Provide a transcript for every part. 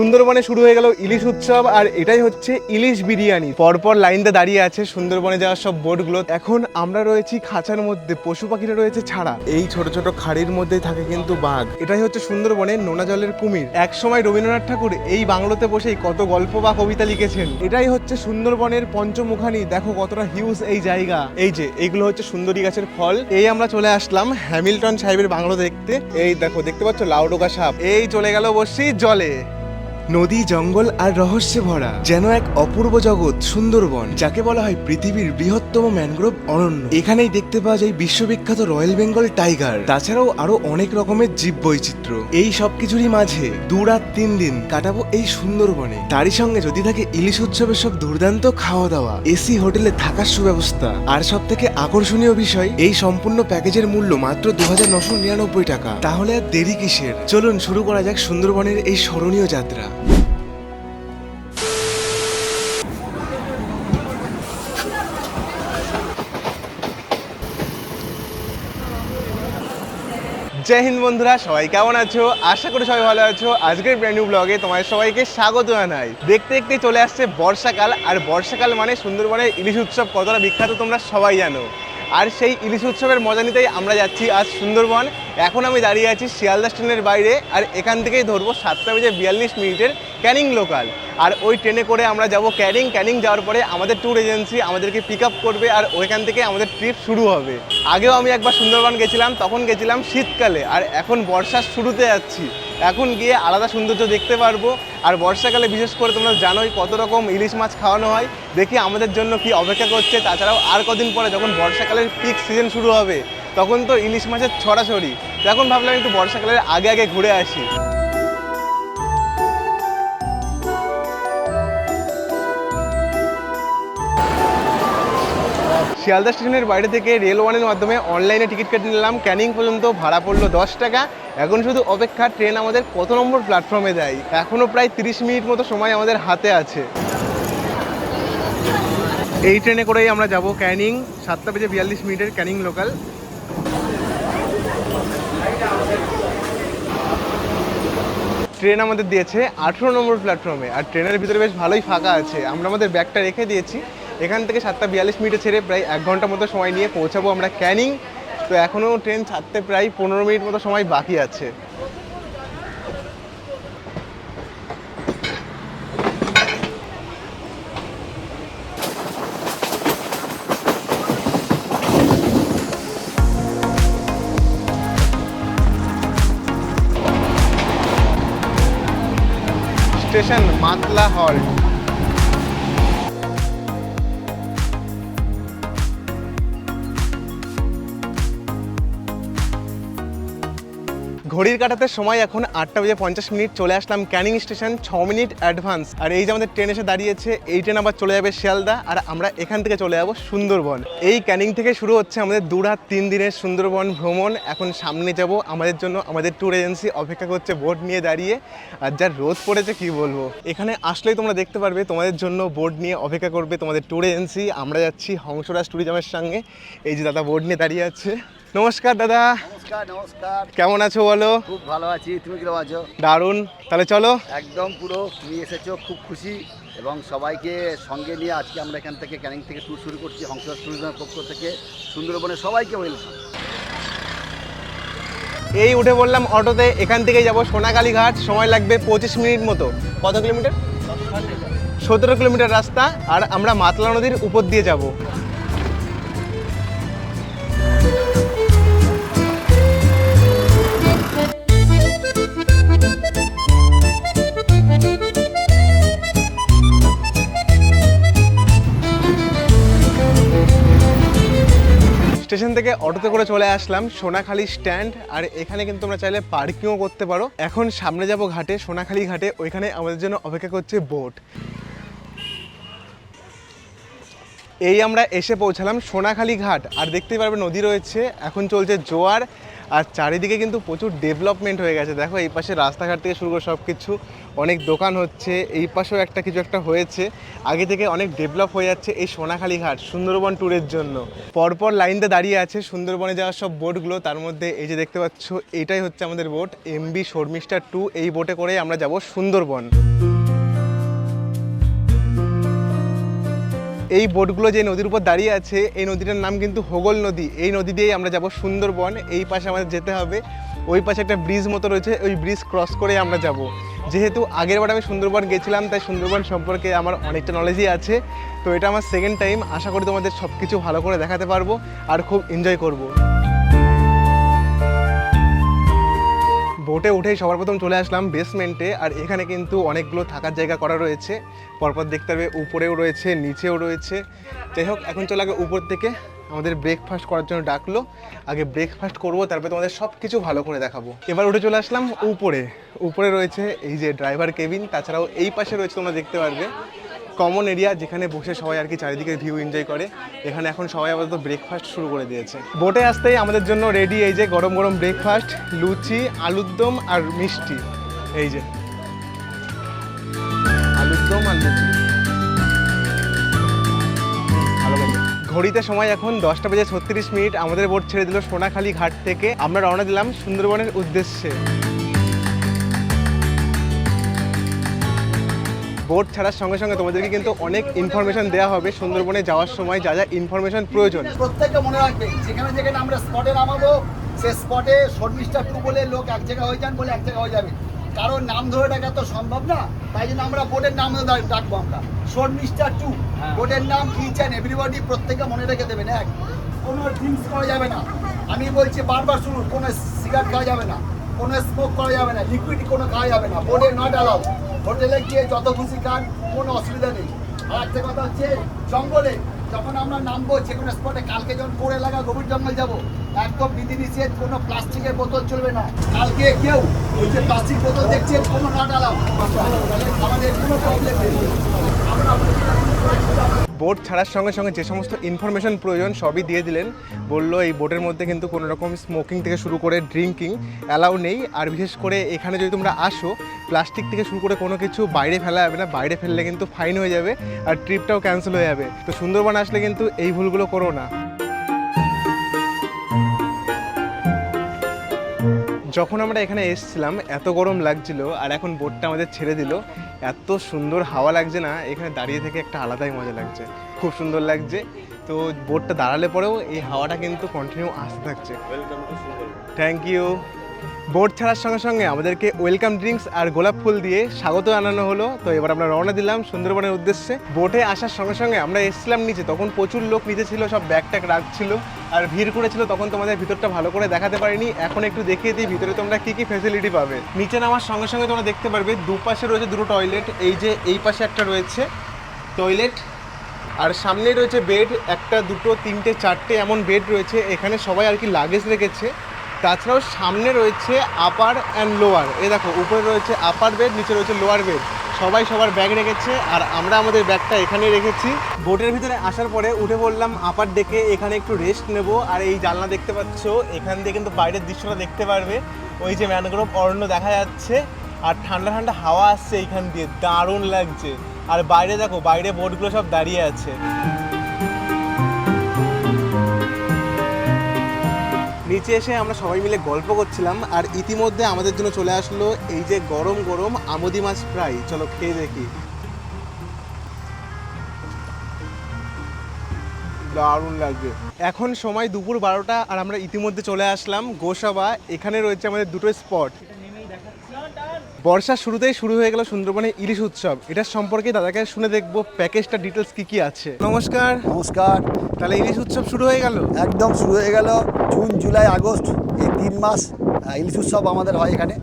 সুন্দরবনে শুরু হয়ে গেল ইলিশ উৎসব, আর এটাই হচ্ছে ইলিশ বিরিয়ানি। পরপর লাইনটা দাঁড়িয়ে আছে সুন্দরবনে যাওয়ার সব বোটগুলো। এখন আমরা রয়েছি খাঁচার মধ্যে, পশু পাখিরা রয়েছে ছাড়া। এই ছোট ছোট খাড়ির মধ্যেই থাকে কিন্তু বাঘ। এটাই হচ্ছে সুন্দরবনের নোনা জলের কুমির। এক সময় রবীন্দ্রনাথ ঠাকুর এই বাংলোতে বসেই কত গল্প বা কবিতা লিখেছেন। এটাই হচ্ছে সুন্দরবনের পঞ্চমুখানি। দেখো কতটা হিউজ এই জায়গা। এই যে এইগুলো হচ্ছে সুন্দরী গাছের ফল। এই আমরা চলে আসলাম হ্যামিল্টন সাহেবের বাংলো দেখতে। এই দেখো, দেখতে পাচ্ছ লাউডোকা সাপ। এই চলে গেল বসি জলে। নদী, জঙ্গল আর রহস্যে ভরা যেন এক অপূর্ব জগৎ সুন্দরবন, যাকে বলা হয় পৃথিবীর বৃহত্তম ম্যানগ্রোভ অরণ্য। এখানেই দেখতে পাওয়া যায় বিশ্ববিখ্যাত রয়্যাল বেঙ্গল টাইগার, তাছাড়াও আরো অনেক রকমের জীব বৈচিত্র্য। এই সব কিছুরই মাঝে 2 রাত 3 দিন কাটাবো এই সুন্দরবনে। তারই সঙ্গে যদি থাকে ইলিশ উৎসবের সব দুর্দান্ত খাওয়া দাওয়া, এসি হোটেলে থাকার সুব্যবস্থা, আর সব থেকে আকর্ষণীয় বিষয় এই সম্পূর্ণ প্যাকেজের মূল্য মাত্র 2999 টাকা। তাহলে আর দেরি কিসের, চলুন শুরু করা যাক সুন্দরবনের এই স্মরণীয় যাত্রা। জয় হিন্দ বন্ধুরা, সবাই কেমন আছো? আশা করি সবাই ভালো আছো। আজকের ব্র্যান্ড নিউ ব্লগে তোমাদের সবাইকে স্বাগত জানাই। দেখতে দেখতে চলে আসছে বর্ষাকাল, আর বর্ষাকাল মানে সুন্দরবনের ইলিশ উৎসব কতটা বিখ্যাত তোমরা সবাই জানো। আর সেই ইলিশ উৎসবের মজা নিতেই আমরা যাচ্ছি আজ সুন্দরবন। এখন আমি দাঁড়িয়ে আছি শিয়ালদা স্টেশনের বাইরে, আর এখান থেকেই ধরবো 7:42 ক্যানিং লোকাল। আর ওই ট্রেনে করে আমরা যাব ক্যানিং যাওয়ার পরে আমাদের ট্যুর এজেন্সি আমাদেরকে পিক আপ করবে, আর ওইখান থেকে আমাদের ট্রিপ শুরু হবে। আগেও আমি একবার সুন্দরবন গেছিলাম, তখন গেছিলাম শীতকালে, আর এখন বর্ষার শুরুতে যাচ্ছি। এখন গিয়ে আলাদা সৌন্দর্য দেখতে পারবো। আর বর্ষাকালে বিশেষ করে তোমরা জানোই কত রকম ইলিশ মাছ খাওয়ানো হয়। দেখি আমাদের জন্য কি অপেক্ষা করছে। তাছাড়াও আর কদিন পরে যখন বর্ষাকালের পিক সিজন শুরু হবে, তখন তো ইলিশ মাছের ছড়াছড়ি। এখন ভাবলাম একটু বর্ষাকালের আগে ঘুরে আসি। শিয়ালদা স্টেশনের বাইরে থেকে রেল ওয়ানের মাধ্যমে অনলাইনে টিকিট কেটে নিলাম। ক্যানিং পর্যন্ত ভাড়া পড়লো 10 টাকা। এখন শুধু অপেক্ষা ট্রেন আমাদের কত নম্বর প্ল্যাটফর্মে দেয়। এখনও প্রায় 30 মিনিট মতো সময় আমাদের হাতে আছে। এই ট্রেনে করেই আমরা যাব ক্যানিং, 7:42 ক্যানিং লোকাল। ট্রেন আমাদের দিয়েছে 18 নম্বর প্ল্যাটফর্মে, আর ট্রেনের ভিতরে বেশ ভালোই ফাঁকা আছে। আমরা আমাদের ব্যাগটা রেখে দিয়েছি। এখান থেকে 7:42 ছেড়ে প্রায় 1 ঘন্টা মতো সময় নিয়ে পৌঁছাবো আমরা ক্যানিং। তো এখনও ট্রেন ছাড়তে প্রায় 15 মিনিট মতো সময় বাকি আছে। Station Matla halt. ঘড়ির কাঁটাতে সময় এখন 8:50। চলে আসলাম ক্যানিং স্টেশন 6 মিনিট অ্যাডভান্স। আর এই যে আমাদের ট্রেন এসে দাঁড়িয়েছে, এই ট্রেন আবার চলে যাবে শিয়ালদা, আর আমরা এখান থেকে চলে যাবো সুন্দরবন। এই ক্যানিং থেকে শুরু হচ্ছে আমাদের 2 রাত 3 দিনের সুন্দরবন ভ্রমণ। এখন সামনে যাব, আমাদের জন্য আমাদের ট্যুর এজেন্সি অপেক্ষা করছে বোট নিয়ে দাঁড়িয়ে। আর যা রোদ পড়েছে কি বলবো। এখানে আসলেই তোমরা দেখতে পারবে তোমাদের জন্য বোট নিয়ে অপেক্ষা করবে তোমাদের ট্যুর এজেন্সি। আমরা যাচ্ছি হংসরাজ ট্যুরিজমের সঙ্গে। এই যে দাদা বোট নিয়ে দাঁড়িয়ে আছে। নমস্কার দাদা। নমস্কার। কেমন আছো বলো? খুব ভালো আছি, তুমি কিরকম আছো? দারুণ। তাহলে চলো। একদম পুরো তুমি এসেছো, খুব খুশি। এবং সবাইকে সঙ্গে নিয়ে আজকে আমরা এখান থেকে ক্যানিং থেকে ট্যুর শুরু করছি হংসরাজ ট্যুরিজমের পক্ষ থেকে। সুন্দরবনে সবাইকে ওয়েলকাম। এই উঠে পড়লাম অটোতে। এখান থেকে যাব সোনাখালী ঘাট। সময় লাগবে 25 মিনিট মতো। কত কিলোমিটার? 17 কিলোমিটার রাস্তা। আর আমরা মাতলা নদীর উপর দিয়ে যাব। স্টেশন থেকে অটোতে করে চলে আসলাম সোনাখালী স্ট্যান্ড। আর এখানে কিন্তু তোমরা চাইলে পার্কিংও করতে পারো। এখন সামনে যাব ঘাটে, সোনাখালী ঘাটে। ওইখানে আমাদের জন্য অপেক্ষা করছে বোট। এই আমরা এসে পৌঁছালাম সোনাখালী ঘাট। আর দেখতেই পারবে নদী রয়েছে, এখন চলছে জোয়ার। আর চারিদিকে কিন্তু প্রচুর ডেভেলপমেন্ট হয়ে গেছে। দেখো এই পাশে রাস্তাঘাট থেকে শুরু করে সব কিছু, অনেক দোকান হচ্ছে, এই পাশেও একটা কিছু একটা হয়েছে। আগে থেকে অনেক ডেভেলপ হয়ে যাচ্ছে এই সোনাখালী ঘাট সুন্দরবন ট্যুরের জন্য। পরপর লাইনতে দাঁড়িয়ে আছে সুন্দরবনে যাওয়ার সব বোটগুলো, তার মধ্যে এই যে দেখতে পাচ্ছ এটাই হচ্ছে আমাদের বোট এমবি শর্মিষ্ঠা 2। এই বোটে করেই আমরা যাব সুন্দরবন। এই বোটগুলো যে নদীর উপর দাঁড়িয়ে আছে, এই নদীটার নাম কিন্তু হোগল নদী। এই নদী দিয়েই আমরা যাব সুন্দরবন। এই পাশে আমাদের যেতে হবে, ওই পাশে একটা ব্রিজ মতো রয়েছে, ওই ব্রিজ ক্রস করেই আমরা যাব। যেহেতু আগেরবার আমি সুন্দরবন গেছিলাম, তাই সুন্দরবন সম্পর্কে আমার অনেকটা নলেজই আছে। তো এটা আমার সেকেন্ড টাইম, আশা করি তোমাদের সব কিছু ভালো করে দেখাতে পারবো আর খুব এনজয় করব। বোটে উঠেই সবার প্রথম চলে আসলাম বেসমেন্টে। আর এখানে কিন্তু অনেকগুলো থাকার জায়গা করা রয়েছে, পরপর দেখতে পারবে উপরেও রয়েছে নিচেও রয়েছে। যাই হোক, এখন চলে আগে উপর থেকে আমাদের ব্রেকফাস্ট করার জন্য ডাকলো। আগে ব্রেকফাস্ট করবো, তারপরে তোমাদের সব কিছু ভালো করে দেখাবো। এবার উঠে চলে আসলাম উপরে। উপরে রয়েছে এই যে ড্রাইভার কেবিন, তাছাড়াও এই পাশে রয়েছে তোমরা দেখতে পারবে কমন এরিয়া, যেখানে বসে সবাই আর কি চারিদিকে ভিউ এনজয় করে। এখানে এখন সবাই আপাতত ব্রেকফাস্ট শুরু করে দিয়েছে। বোটে আসতেই আমাদের জন্য রেডি এই যে গরম গরম ব্রেকফাস্ট, লুচি, আলুর দম আর মিষ্টি। এই যে আলুর দম আর লুচি ভালো লাগে। ঘড়িতে সময় এখন 10:36। আমাদের বোট ছেড়ে দিল সোনাখালী ঘাট থেকে। আমরা রওনা দিলাম সুন্দরবনের উদ্দেশ্যে। বোট ছাড়ার সঙ্গে সঙ্গে তোমাদেরকে কিন্তু অনেক ইনফরমেশন দেওয়া হবে সুন্দরবনে যাওয়ার সময়, যা যা ইনফরমেশন প্রয়োজন। প্রত্যেকটা মনে রাখবে, যেখানে যেখানে আমরা স্পটে নামাবো, সে স্পটে শর্মিষ্ঠা 2 বলে লোক এক জায়গায় হয়ে যান বলে এক জায়গায় হয়ে যাবে। কারণ নাম ধরে ডাকা তো সম্ভব না, তাই জন্য আমরা বোর্ডের নাম ডাকবো আমরা শর্মিষ্ঠা 2। বোর্ডের নাম ইচ অ্যান্ড এভরিবডি প্রত্যেকে মনে রেখে দেবেন। এক, কোনো ড্রিঙ্কস করা যাবে না, আমি বলছি বারবার শুনুন, কোনো সিগারেট খাওয়া যাবে না, কোনো স্মোক করা যাবে না, লিকুইড কোনো খাওয়া যাবে না, বোর্ডে নট অ্যালাউ। হোটেলে গিয়ে যত খুশি খান, কোনো অসুবিধা নেই। আর একটা কথা হচ্ছে, জঙ্গলে যখন আমরা নামবো যে কোনো স্পটে, কালকে যখন পড়ে লাগা গভীর জঙ্গল যাবো, একদম বিধিনিষেধ, কোনো প্লাস্টিকের বোতল চলবে না। কালকে কেউ ওই যে প্লাস্টিক বোতল দেখছেন, কোনো নট অ্যালাউ, আমাদের কোনো প্রবলেম নেই। বোট ছাড়ার সঙ্গে সঙ্গে যে সমস্ত ইনফরমেশন প্রয়োজন সবই দিয়ে দিলেন। বললো এই বোটের মধ্যে কিন্তু কোনো রকম স্মোকিং থেকে শুরু করে ড্রিঙ্কিং অ্যালাউ নেই। আর বিশেষ করে এখানে যদি তোমরা আসো, প্লাস্টিক থেকে শুরু করে কোনো কিছু বাইরে ফেলা যাবে না, বাইরে ফেললে কিন্তু ফাইন হয়ে যাবে আর ট্রিপটাও ক্যান্সেল হয়ে যাবে। তো সুন্দরবন আসলে কিন্তু এই ভুলগুলো করো না। যখন আমরা এখানে এসেছিলাম এত গরম লাগছিল, আর এখন বোটটা আমাদের ছেড়ে দিল, এত সুন্দর হাওয়া লাগছে না, এখানে দাঁড়িয়ে থেকে একটা আলাদাই মজা লাগছে, খুব সুন্দর লাগছে। তো বোটটা দাঁড়ালে পরেও এই হাওয়াটা কিন্তু কন্টিনিউ আসতে থাকছে। Thank you. বোট ছাড়ার সঙ্গে সঙ্গে আমাদেরকে ওয়েলকাম ড্রিঙ্কস আর গোলাপ ফুল দিয়ে স্বাগত জানানো হলো। তো এবার আমরা রওনা দিলাম সুন্দরবনের উদ্দেশ্যে। বোটে আসার সঙ্গে সঙ্গে আমরা এসেছিলাম নিচে, তখন প্রচুর লোক নিচে ছিল, সব ব্যাগ ট্যাগ রাখছিল আর ভিড় করেছিল, তখন তোমাদের ভিতরটা ভালো করে দেখাতে পারিনি। এখন একটু দেখিয়ে দিই ভিতরে তোমরা কি কি ফ্যাসিলিটি পাবে। নিচে নামার সঙ্গে সঙ্গে তোমরা দেখতে পারবে দুপাশে রয়েছে দুটো টয়লেট। এই যে এই পাশে একটা রয়েছে টয়লেট, আর সামনেই রয়েছে বেড, একটা দুটো তিনটে চারটে এমন বেড রয়েছে। এখানে সবাই আর কি লাগেজ রেখেছে। তাছাড়াও সামনে রয়েছে আপার অ্যান্ড লোয়ার। এই দেখো উপরে রয়েছে আপার বেড, নিচে রয়েছে লোয়ার বেড। সবাই সবার ব্যাগ রেখেছে আর আমরা আমাদের ব্যাগটা এখানে রেখেছি। বোটের ভিতরে আসার পরে উঠে পড়লাম আপার ডেকে, এখানে একটু রেস্ট নেব। আর এই জানলা দেখতে পাচ্ছ, এখান দিয়ে কিন্তু বাইরের দৃশ্যটা দেখতে পারবে। ওই যে ম্যানগ্রোভ অরণ্য দেখা যাচ্ছে আর ঠান্ডা ঠান্ডা হাওয়া আসছে এইখান দিয়ে, দারুণ লাগছে। আর বাইরে দেখো, বাইরে বোটগুলো সব দাঁড়িয়ে আছে। নিচে এসে আমরা সবাই মিলে গল্প করছিলাম আর ইতিমধ্যে আমাদের জন্য চলে আসলো এই যে গরম গরম আমুদি মাছ ফ্রাই। চলো খেয়ে দেখি, দারুণ লাগছে। এখন সময় দুপুর 12টা আর আমরা ইতিমধ্যে চলে আসলাম গোসাবা। এখানে রয়েছে আমাদের দুটো স্পট। বর্ষার শুরুতেই শুরু হয়ে গেল সুন্দরবনে ইলিশ উৎসব। এটার সম্পর্কে দাদাকে শুনে দেখবো প্যাকেজটা ডিটেলস কি কি আছে। নমস্কার। নমস্কার। তাহলে ইলিশ উৎসব শুরু হয়ে গেল? একদম শুরু হয়ে গেল। জুন, জুলাই, আগস্ট এই 3 মাস ইলিশ উৎসব আমাদের হয় এখানে।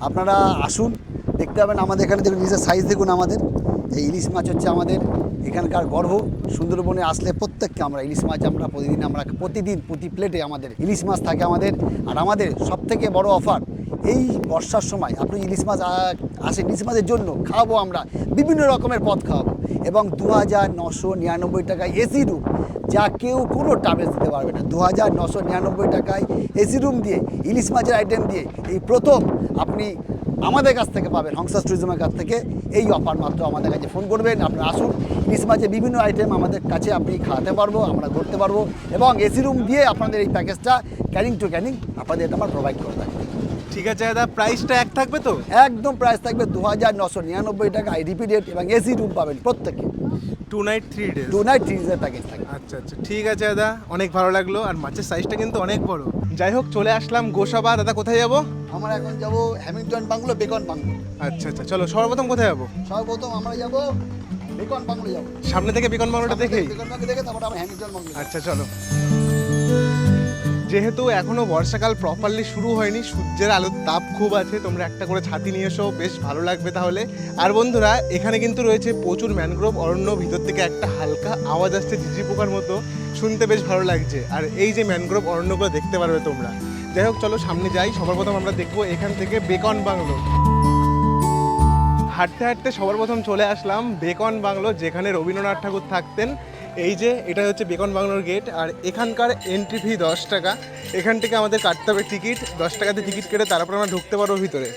আপনারা আসুন, দেখতে পাবেন আমাদের এখানে। দেখুন ইলিশের সাইজ দেখুন। আমাদের এই ইলিশ মাছ হচ্ছে আমাদের এখানকার গর্ব। সুন্দরবনে আসলে প্রত্যেককে আমরা ইলিশ মাছ আমরা প্রতিদিন প্রতি প্লেটে আমাদের ইলিশ মাছ থাকে আমাদের। আর আমাদের সবথেকে বড় অফার, এই বর্ষার সময় আপনি ইলিশ মাছ আসেন ইলিশ মাছের জন্য, খাওয়াবো আমরা বিভিন্ন রকমের পদ খাওয়াবো, এবং 2,999 টাকায় এসি রুম, যা কেউ কোনো ট্রাভেলস দিতে পারবে না। 2,999 টাকায় এসি রুম দিয়ে ইলিশ মাছের আইটেম দিয়ে এই প্রথম আপনি আমাদের কাছ থেকে পাবেন, হংসাস ট্যুরিজমের কাছ থেকে এই অফার। মাত্র আমাদের কাছে ফোন করবেন, আপনারা আসুন, ইলিশ মাছের বিভিন্ন আইটেম আমাদের কাছে আপনি খাওয়াতে পারবো, আমরা করতে পারবো, এবং এসি রুম দিয়ে আপনাদের এই প্যাকেজটা ক্যানিং টু ক্যানিং আপনাদের এটা আমরা প্রোভাইড করে থাকি। ঠিক আছে দাদা, প্রাইসটা এক থাকবে তো? একদম প্রাইস থাকবে 2,999 টাকা, রিপিট রেট, এবং এসি রুম পাবেন প্রত্যেকে। 2 নাইট 3 ডেজ। 2 নাইট 3 ডেজের প্যাকেজ থাকবে। আচ্ছা আচ্ছা, ঠিক আছে দাদা, অনেক ভালো লাগলো। আর মাছের সাইজটা কিন্তু অনেক বড়। যাই হোক, চলে আসলাম গোসাবা। দাদা কোথায় যাব? আমরা এখন যাব হ্যামিল্টন বাংলো, বেকন বাংলো। আচ্ছা আচ্ছা, চলো সর্বপ্রথম কোথায় যাবো? সর্বপ্রথম আমরা যাব বেকন বাংলো যাব। সামনে থেকে বেকন বাংলোটা দেখেই? বেকন বাংলো দেখে তারপর আমরা হ্যামিল্টন বাংলো। আচ্ছা চলো। যেহেতু এখনো বর্ষাকাল প্রপারলি শুরু হয়নি, সূর্যের আলোর তাপ খুব আছে, তোমরা একটা করে ছাতি নিয়ে এসো, বেশ ভালো লাগবে তাহলে। আর বন্ধুরা, এখানে কিন্তু রয়েছে প্রচুর ম্যানগ্রোভ অরণ্য, ভিতর থেকে একটা হালকা আওয়াজ আসছে ঝিঝি পোকার মতো, শুনতে বেশ ভালো লাগছে। আর এই যে ম্যানগ্রোভ অরণ্যগুলো দেখতে পারবে তোমরা। যাই হোক, চলো সামনে যাই। সবার প্রথম আমরা দেখবো এখান থেকে বেকন বাংলো। হাঁটতে হাঁটতে সবার প্রথম চলে আসলাম বেকন বাংলো, যেখানে রবীন্দ্রনাথ ঠাকুর থাকতেন। এই যে এটা হচ্ছে বেকন বাংলোর গেট, আর এখানকার এন্ট্রি ফি 10 টাকা। এখান থেকে আমাদের কাটতে হবে টিকিট, 10 টাকাতে টিকিট কেটে তারপর আমরা ঢুকতে পারবো ভিতরে।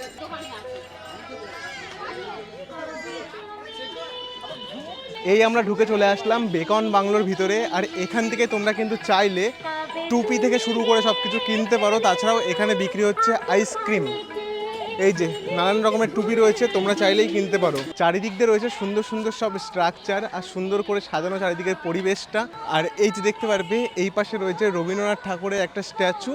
এই আমরা ঢুকে চলে আসলাম বেকন বাংলোর ভিতরে। আর এখান থেকে তোমরা কিন্তু চাইলে টুপি থেকে শুরু করে সব কিছু কিনতে পারো। তাছাড়াও এখানে বিক্রি হচ্ছে আইসক্রিম। এই যে নানান রকমের টুপি রয়েছে, তোমরা চাইলেই কিনতে পারো। চারিদিক দিয়ে রয়েছে সুন্দর সুন্দর সব স্ট্রাকচার, আর সুন্দর করে সাজানো চারিদিকের পরিবেশটা। আর এই যে দেখতে পারবে, এই পাশে রয়েছে রবীন্দ্রনাথ ঠাকুরের একটা স্ট্যাচু,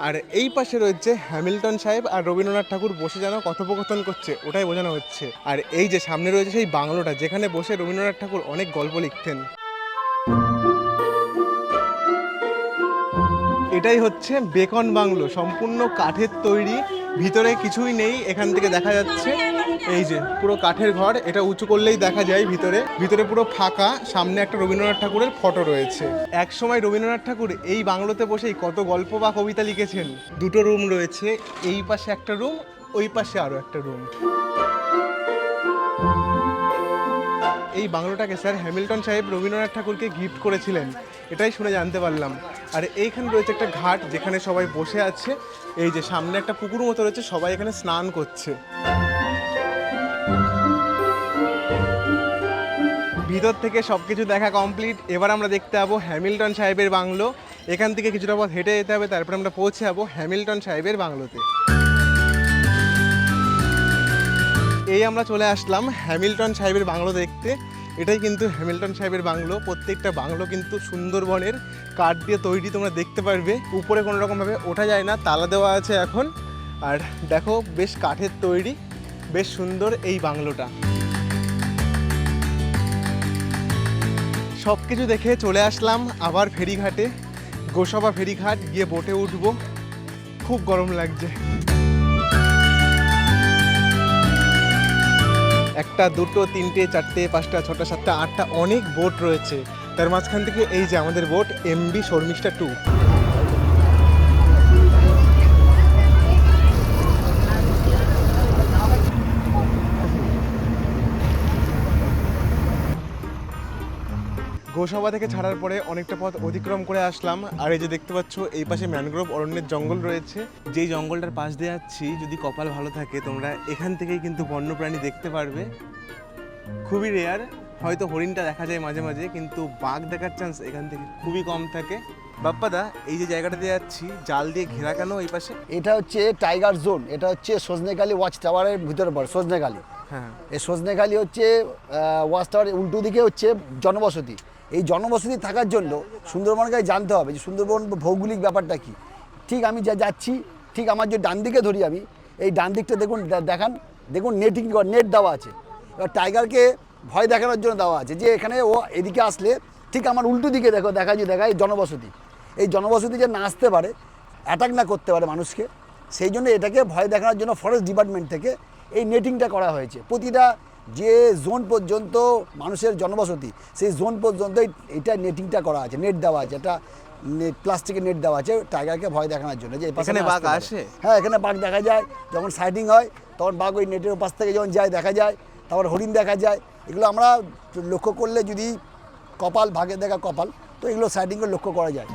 আর এই পাশে রয়েছে হ্যামিল্টন সাহেব আর রবীন্দ্রনাথ ঠাকুর বসে যেন কথোপকথন করছে, ওটাই বোঝানো হচ্ছে। আর এই যে সামনে রয়েছে সেই বাংলোটা, যেখানে বসে রবীন্দ্রনাথ ঠাকুর অনেক গল্প লিখতেন। এটাই হচ্ছে বেকন বাংলো, সম্পূর্ণ কাঠের তৈরি, ভিতরে কিছুই নেই। এখান থেকে দেখা যাচ্ছে এই যে পুরো কাঠের ঘর, এটা উঁচু করলেই দেখা যায় ভিতরে। ভিতরে পুরো ফাঁকা, সামনে একটা রবীন্দ্রনাথ ঠাকুরের ফটো রয়েছে। এক সময় রবীন্দ্রনাথ ঠাকুর এই বাংলোতে বসেই কত গল্প বা কবিতা লিখেছেন। দুটো রুম রয়েছে, এই পাশে একটা রুম, ওই পাশে আরো একটা রুম। এই বাংলোটাকে স্যার হ্যামিল্টন সাহেব রবীন্দ্রনাথ ঠাকুরকে গিফট করেছিলেন, এটাই শুনে জানতে পারলাম। আর এইখানে রয়েছে একটা ঘাট, যেখানে সবাই বসে আছে। এই যে সামনে একটা পুকুর মতো রয়েছে, সবাই এখানে স্নান করছে। ভিতর থেকে সবকিছু দেখা কমপ্লিট। এবার আমরা দেখতে যাবো হ্যামিল্টন সাহেবের বাংলো। এখান থেকে কিছুটা পথ হেঁটে যেতে হবে, তারপরে আমরা পৌঁছে যাবো হ্যামিল্টন সাহেবের বাংলোতে। এই আমরা চলে আসলাম হ্যামিল্টন সাহেবের বাংলো দেখতে। এটাই কিন্তু হ্যামিল্টন সাহেবের বাংলো। প্রত্যেকটা বাংলো কিন্তু সুন্দরবনের কাঠ দিয়ে তৈরি, তোমরা দেখতে পারবে। উপরে কোনো রকমভাবে ওঠা যায় না, তালা দেওয়া আছে এখন। আর দেখো, বেশ কাঠের তৈরি, বেশ সুন্দর এই বাংলোটা। সব কিছু দেখে চলে আসলাম আবার ফেরিঘাটে, গোসাবা ফেরিঘাট, গিয়ে বোটে উঠবো। খুব গরম লাগছে। একটা, দুটো, তিনটে, চারটে, পাঁচটা, ছটা, সাতটা, আটটা, অনেক বোট রয়েছে। তার মাঝখান থেকে এই যে আমাদের বোট এমবি শর্মিষ্ঠা 2। গোসাবা থেকে ছাড়ার পরে অনেকটা পথ অতিক্রম করে আসলাম। আর এই যে দেখতে পাচ্ছ, এই পাশে ম্যানগ্রোভ অরণ্যের জঙ্গল রয়েছে। যেই জঙ্গলটার পাশ দিয়ে যাচ্ছি, যদি কপাল ভালো থাকে তোমরা এখান থেকেই কিন্তু বন্যপ্রাণী দেখতে পারবে। খুবই রেয়ার, হয়তো হরিণটা দেখা যায় মাঝে মাঝে, কিন্তু বাঘ দেখার চান্স এখান থেকে খুবই কম থাকে। বাপ্পাদা, এই যে জায়গাটাতে যাচ্ছি, জাল দিয়ে ঘেরা কেন এই পাশে? এটা হচ্ছে টাইগার জোন, এটা হচ্ছে সজনেখালি ওয়াচ টাওয়ারের ভিতরে পড়ে। সজনেখালি, হ্যাঁ, এই সজনেখালি হচ্ছে ওয়াচ টাওয়ারের উল্টো দিকে হচ্ছে জনবসতি। এই জনবসতি থাকার জন্য সুন্দরবনকে জানতে হবে যে সুন্দরবন ভৌগোলিক ব্যাপারটা কী। ঠিক আমি যা যাচ্ছি, ঠিক আমার যে ডান দিকে ধরি আমি, এই ডান দিকটা দেখুন, দেখুন নেট দেওয়া আছে। এবার টাইগারকে ভয় দেখানোর জন্য দেওয়া আছে, যে এখানে ও এদিকে আসলে ঠিক আমার উল্টো দিকে দেখা এই জনবসতি। এই জনবসতি যে না আসতে পারে, অ্যাটাক না করতে পারে মানুষকে, সেই জন্য এটাকে ভয় দেখানোর জন্য ফরেস্ট ডিপার্টমেন্ট থেকে এই নেটিংটা করা হয়েছে। প্রতিটা যে জোন পর্যন্ত মানুষের জনবসতি, সেই জোন পর্যন্ত এটা নেটিংটা করা আছে, নেট দেওয়া আছে, এটা প্লাস্টিকের নেট দেওয়া আছে টাইগারকে ভয় দেখানোর জন্য, যে এখানে বাঘ আসে। হ্যাঁ, এখানে বাঘ দেখা যায়, যখন সাইটিং হয় তখন বাঘ ওই নেটের পাশ থেকে যখন যায় দেখা যায়, তারপর হরিণ দেখা যায়। এগুলো আমরা লক্ষ্য করলে যদি কপাল, ভাগে দেখা কপাল, তো এগুলো সাইডিং করে লক্ষ্য করা যায়।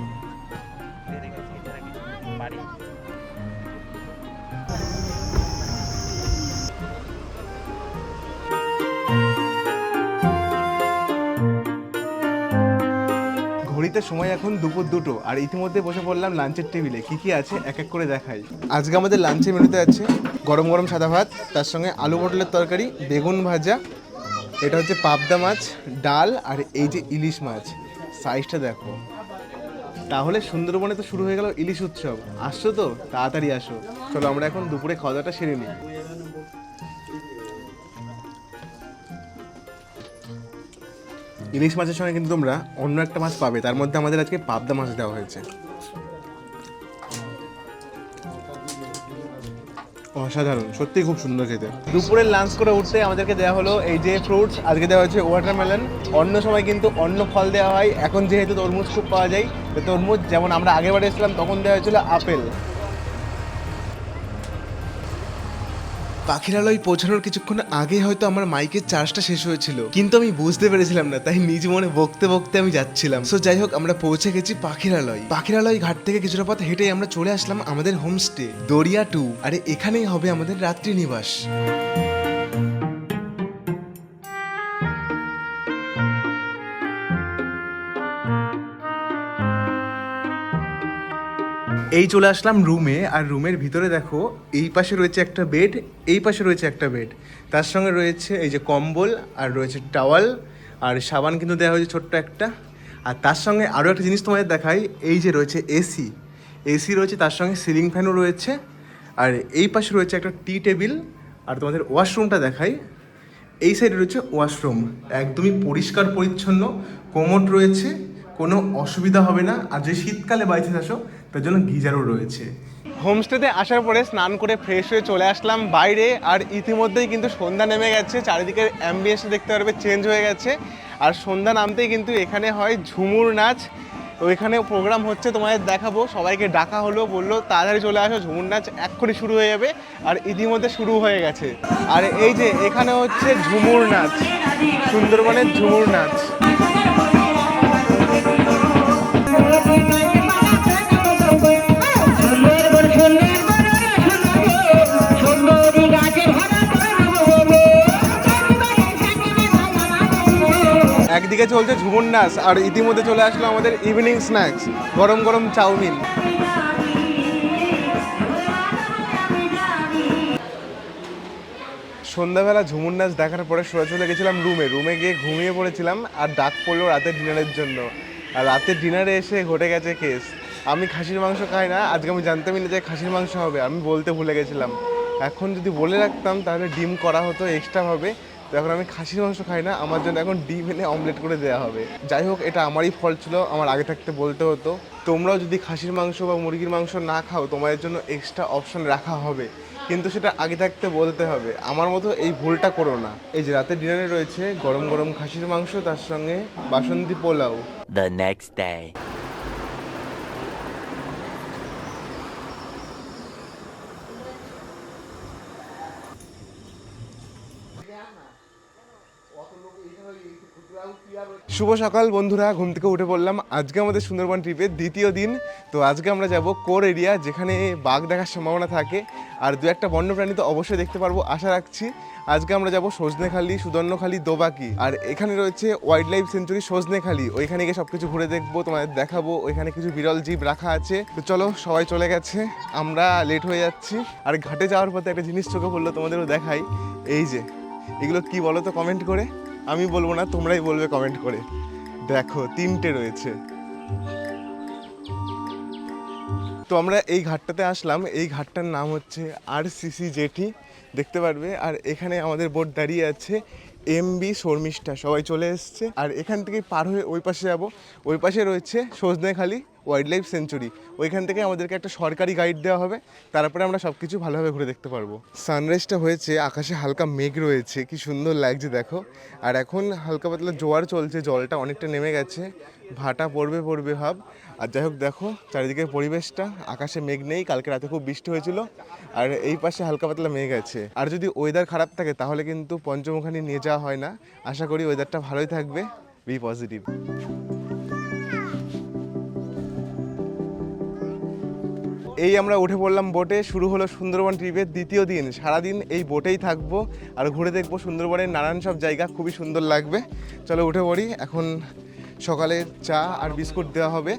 ঘড়িতে সময় এখন দুপুর 2টো, আর ইতিমধ্যে বসে পড়লাম লাঞ্চের টেবিলে। কি কি আছে এক এক করে দেখাই। আজকে আমাদের লাঞ্চের মেনুতে আছে গরম গরম সাদা ভাত, তার সঙ্গে আলু পটলের তরকারি, বেগুন ভাজা, এটা হচ্ছে পাবদা মাছ, ডাল, আর এই যে ইলিশ মাছ। সাইজটা দেখো। তাহলে সুন্দরবনে তো শুরু হয়ে গেল ইলিশ উৎসব। আসছো তো? তাড়াতাড়ি আসো। চলো আমরা এখন দুপুরে খাওয়া দাওয়াটা সেরে নিই। ইলিশ মাছের সঙ্গে কিন্তু তোমরা অন্য একটা মাছ পাবে, তার মধ্যে আমাদের আজকে পাবদা মাছ দেওয়া হয়েছে। অসাধারণ, সত্যিই খুব সুন্দর খেতে। দুপুরের লাঞ্চ করে উঠতে আমাদেরকে দেওয়া হলো এই যে ফ্রুটস। আজকে দেওয়া হয়েছে ওয়াটারমেলন। অন্য সময় কিন্তু অন্য ফল দেওয়া হয়, এখন যেহেতু তরমুজ খুব পাওয়া যায়, তো তরমুজ, যেমন আমরা আগেরবার এসেছিলাম তখন দেওয়া হয়েছিল আপেল। পাখিরালয় পৌঁছানোর কিছুক্ষণ আগে হয়তো আমার মাইকের চার্জটা শেষ হয়েছিল, কিন্তু আমি বুঝতে পেরেছিলাম না, তাই নিজ মনে বকতে বকতে আমি যাচ্ছিলাম। সো যাই হোক, আমরা পৌঁছে গেছি পাখিরালয়। পাখিরালয় ঘাট থেকে কিছুটা পথ হেঁটে আমরা চলে আসলাম আমাদের হোমস্টে দরিয়া 2। আরে এখানেই হবে আমাদের রাত্রি নিবাস। এই চলে আসলাম রুমে, আর রুমের ভিতরে দেখো এই পাশে রয়েছে একটা বেড, এই পাশে রয়েছে একটা বেড, তার সঙ্গে রয়েছে এই যে কম্বল, আর রয়েছে টাওয়াল, আর সাবান কিন্তু দেওয়া হয়েছে ছোট্ট একটা। আর তার সঙ্গে আরও একটা জিনিস তোমাদের দেখাই, এই যে রয়েছে এসি রয়েছে, তার সঙ্গে সিলিং ফ্যানও রয়েছে। আর এই পাশে রয়েছে একটা টি টেবিল। আর তোমাদের ওয়াশরুমটা দেখাই, এই সাইডে রয়েছে ওয়াশরুম, একদমই পরিষ্কার পরিচ্ছন্ন, কোমোড রয়েছে, কোনো অসুবিধা হবে না। আর যে শীতকালে বাড়িতে আসো তার জন্য গিজারও রয়েছে। হোমস্টেতে আসার পরে স্নান করে ফ্রেশ হয়ে চলে আসলাম বাইরে, আর ইতিমধ্যেই কিন্তু সন্ধ্যা নেমে গেছে। চারিদিকের অ্যাম্বিয়েন্সটা দেখতে পারবে চেঞ্জ হয়ে গেছে। আর সন্ধ্যা নামতেই কিন্তু এখানে হয় ঝুমুর নাচ। ওইখানে প্রোগ্রাম হচ্ছে, তোমাদের দেখাবো। সবাইকে ডাকা হলো, বললো তাড়াতাড়ি চলে আসো, ঝুমুর নাচ এক্ষুনি শুরু হয়ে যাবে। আর ইতিমধ্যে শুরু হয়ে গেছে। আর এই যে এখানে হচ্ছে ঝুমুর নাচ, সুন্দরবনের ঝুমুর নাচ। একদিকে চলছে ঝুমুর নাচ, আর ইতিমধ্যে চলে আসলো আমাদের ইভিনিং স্ন্যাক্স, গরম গরম চাউমিন। সন্ধ্যাবেলা ঝুমুর নাচ দেখার পরে সোজা চলে গেছিলাম রুমে গিয়ে ঘুমিয়ে পড়েছিলাম। আর ডাক পড়লো রাতের ডিনারের জন্য। আর রাতের ডিনারে এসে ঘটে গেছে কেস। আমি খাসির মাংস খাই না, আজকে আমি জানতামই না যে খাসির মাংস হবে, আমি বলতে ভুলে গেছিলাম। এখন যদি বলে রাখতাম তাহলে ডিম করা হতো এক্সট্রাভাবে। তো এখন আমি খাসির মাংস খাই না, আমার জন্য এখন ডিম এনে অমলেট করে দেওয়া হবে। যাই হোক, এটা আমারই ফল্ট ছিল, আমার আগে থাকতে বলতে হতো। তোমরাও যদি খাসির মাংস বা মুরগির মাংস না খাও, তোমাদের জন্য এক্সট্রা অপশন রাখা হবে, কিন্তু সেটা আগে থাকতে বলতে হবে। আমার মতো এই ভুলটা করো না। এই যে রাতের ডিনারে রয়েছে গরম গরম খাসির মাংস, তার সঙ্গে বাসন্তী পোলাও। The next day. শুভ সকাল বন্ধুরা, ঘুম থেকে উঠে পড়লাম। আজকে আমাদের সুন্দরবন ট্রিপের দ্বিতীয় দিন। তো আজকে আমরা যাব কোর এরিয়া, যেখানে বাঘ দেখার সম্ভাবনা থাকে, আর দু একটা বন্যপ্রাণী তো অবশ্যই দেখতে পারবো আশা রাখছি। আজকে আমরা যাব সজনেখালি, সুদর্ণখালি, দোবাকি। আর এখানে রয়েছে ওয়াইল্ড লাইফ সেঞ্চুরি সজনেখালি, ওইখানে গিয়ে সব কিছু ঘুরে দেখবো, তোমাদের দেখাবো। ওইখানে কিছু বিরল জীব রাখা আছে। তো চলো, সবাই চলে গেছে, আমরা লেট হয়ে যাচ্ছি। আর ঘাটে যাওয়ার পথে একটা জিনিস চোখে পড়লো, তোমাদেরও দেখাই। এই যে এগুলো কি বলো তো কমেন্ট করে, আমি বলবো না, তোমরাই বলবে কমেন্ট করে। দেখো 3টে রয়েছে। তো আমরা এই ঘাটটাতে আসলাম, এই ঘাটটার নাম হচ্ছে RCC জেটি, দেখতে পারবে। আর এখানে আমাদের বোট দাঁড়িয়ে আছে, MB শর্মিষ্ঠা, সবাই চলে এসছে। আর এখান থেকে পার হয়ে ওই পাশে যাবো, ওই পাশে রয়েছে সজনেখালি, ওয়াইল্ড লাইফ সেঞ্চুরি। ওইখান থেকে আমাদেরকে একটা সরকারি গাইড দেওয়া হবে, তারপরে আমরা সব কিছু ভালোভাবে ঘুরে দেখতে পারবো। সানরাইজটা হয়েছে, আকাশে হালকা মেঘ রয়েছে, কি সুন্দর লাগছে দেখো। আর এখন হালকা পাতলা জোয়ার চলছে, জলটা অনেকটা নেমে গেছে, ভাটা পড়বে ভাব। আর যাই হোক দেখো চারিদিকের পরিবেশটা, আকাশে মেঘ নেই, কালকে রাতে খুব বৃষ্টি হয়েছিল, আর এই পাশে হালকা পাতলা মেঘ আছে। আর যদি ওয়েদার খারাপ থাকে তাহলে কিন্তু পঞ্চমুখানি নিয়ে যাওয়া হয় না। আশা করি ওয়েদারটা ভালোই থাকবে, বি পজিটিভ। এই আমরা উঠে পড়লাম বোটে, শুরু হলো সুন্দরবন ট্রিপের দ্বিতীয় দিন। সারাদিন এই বোটেই থাকবো আর ঘুরে দেখবো সুন্দরবনের নানান সব জায়গা, খুবই সুন্দর লাগবে। চলো উঠে পড়ি। এখন সকালে চা আর বিস্কুট দেওয়া হবে।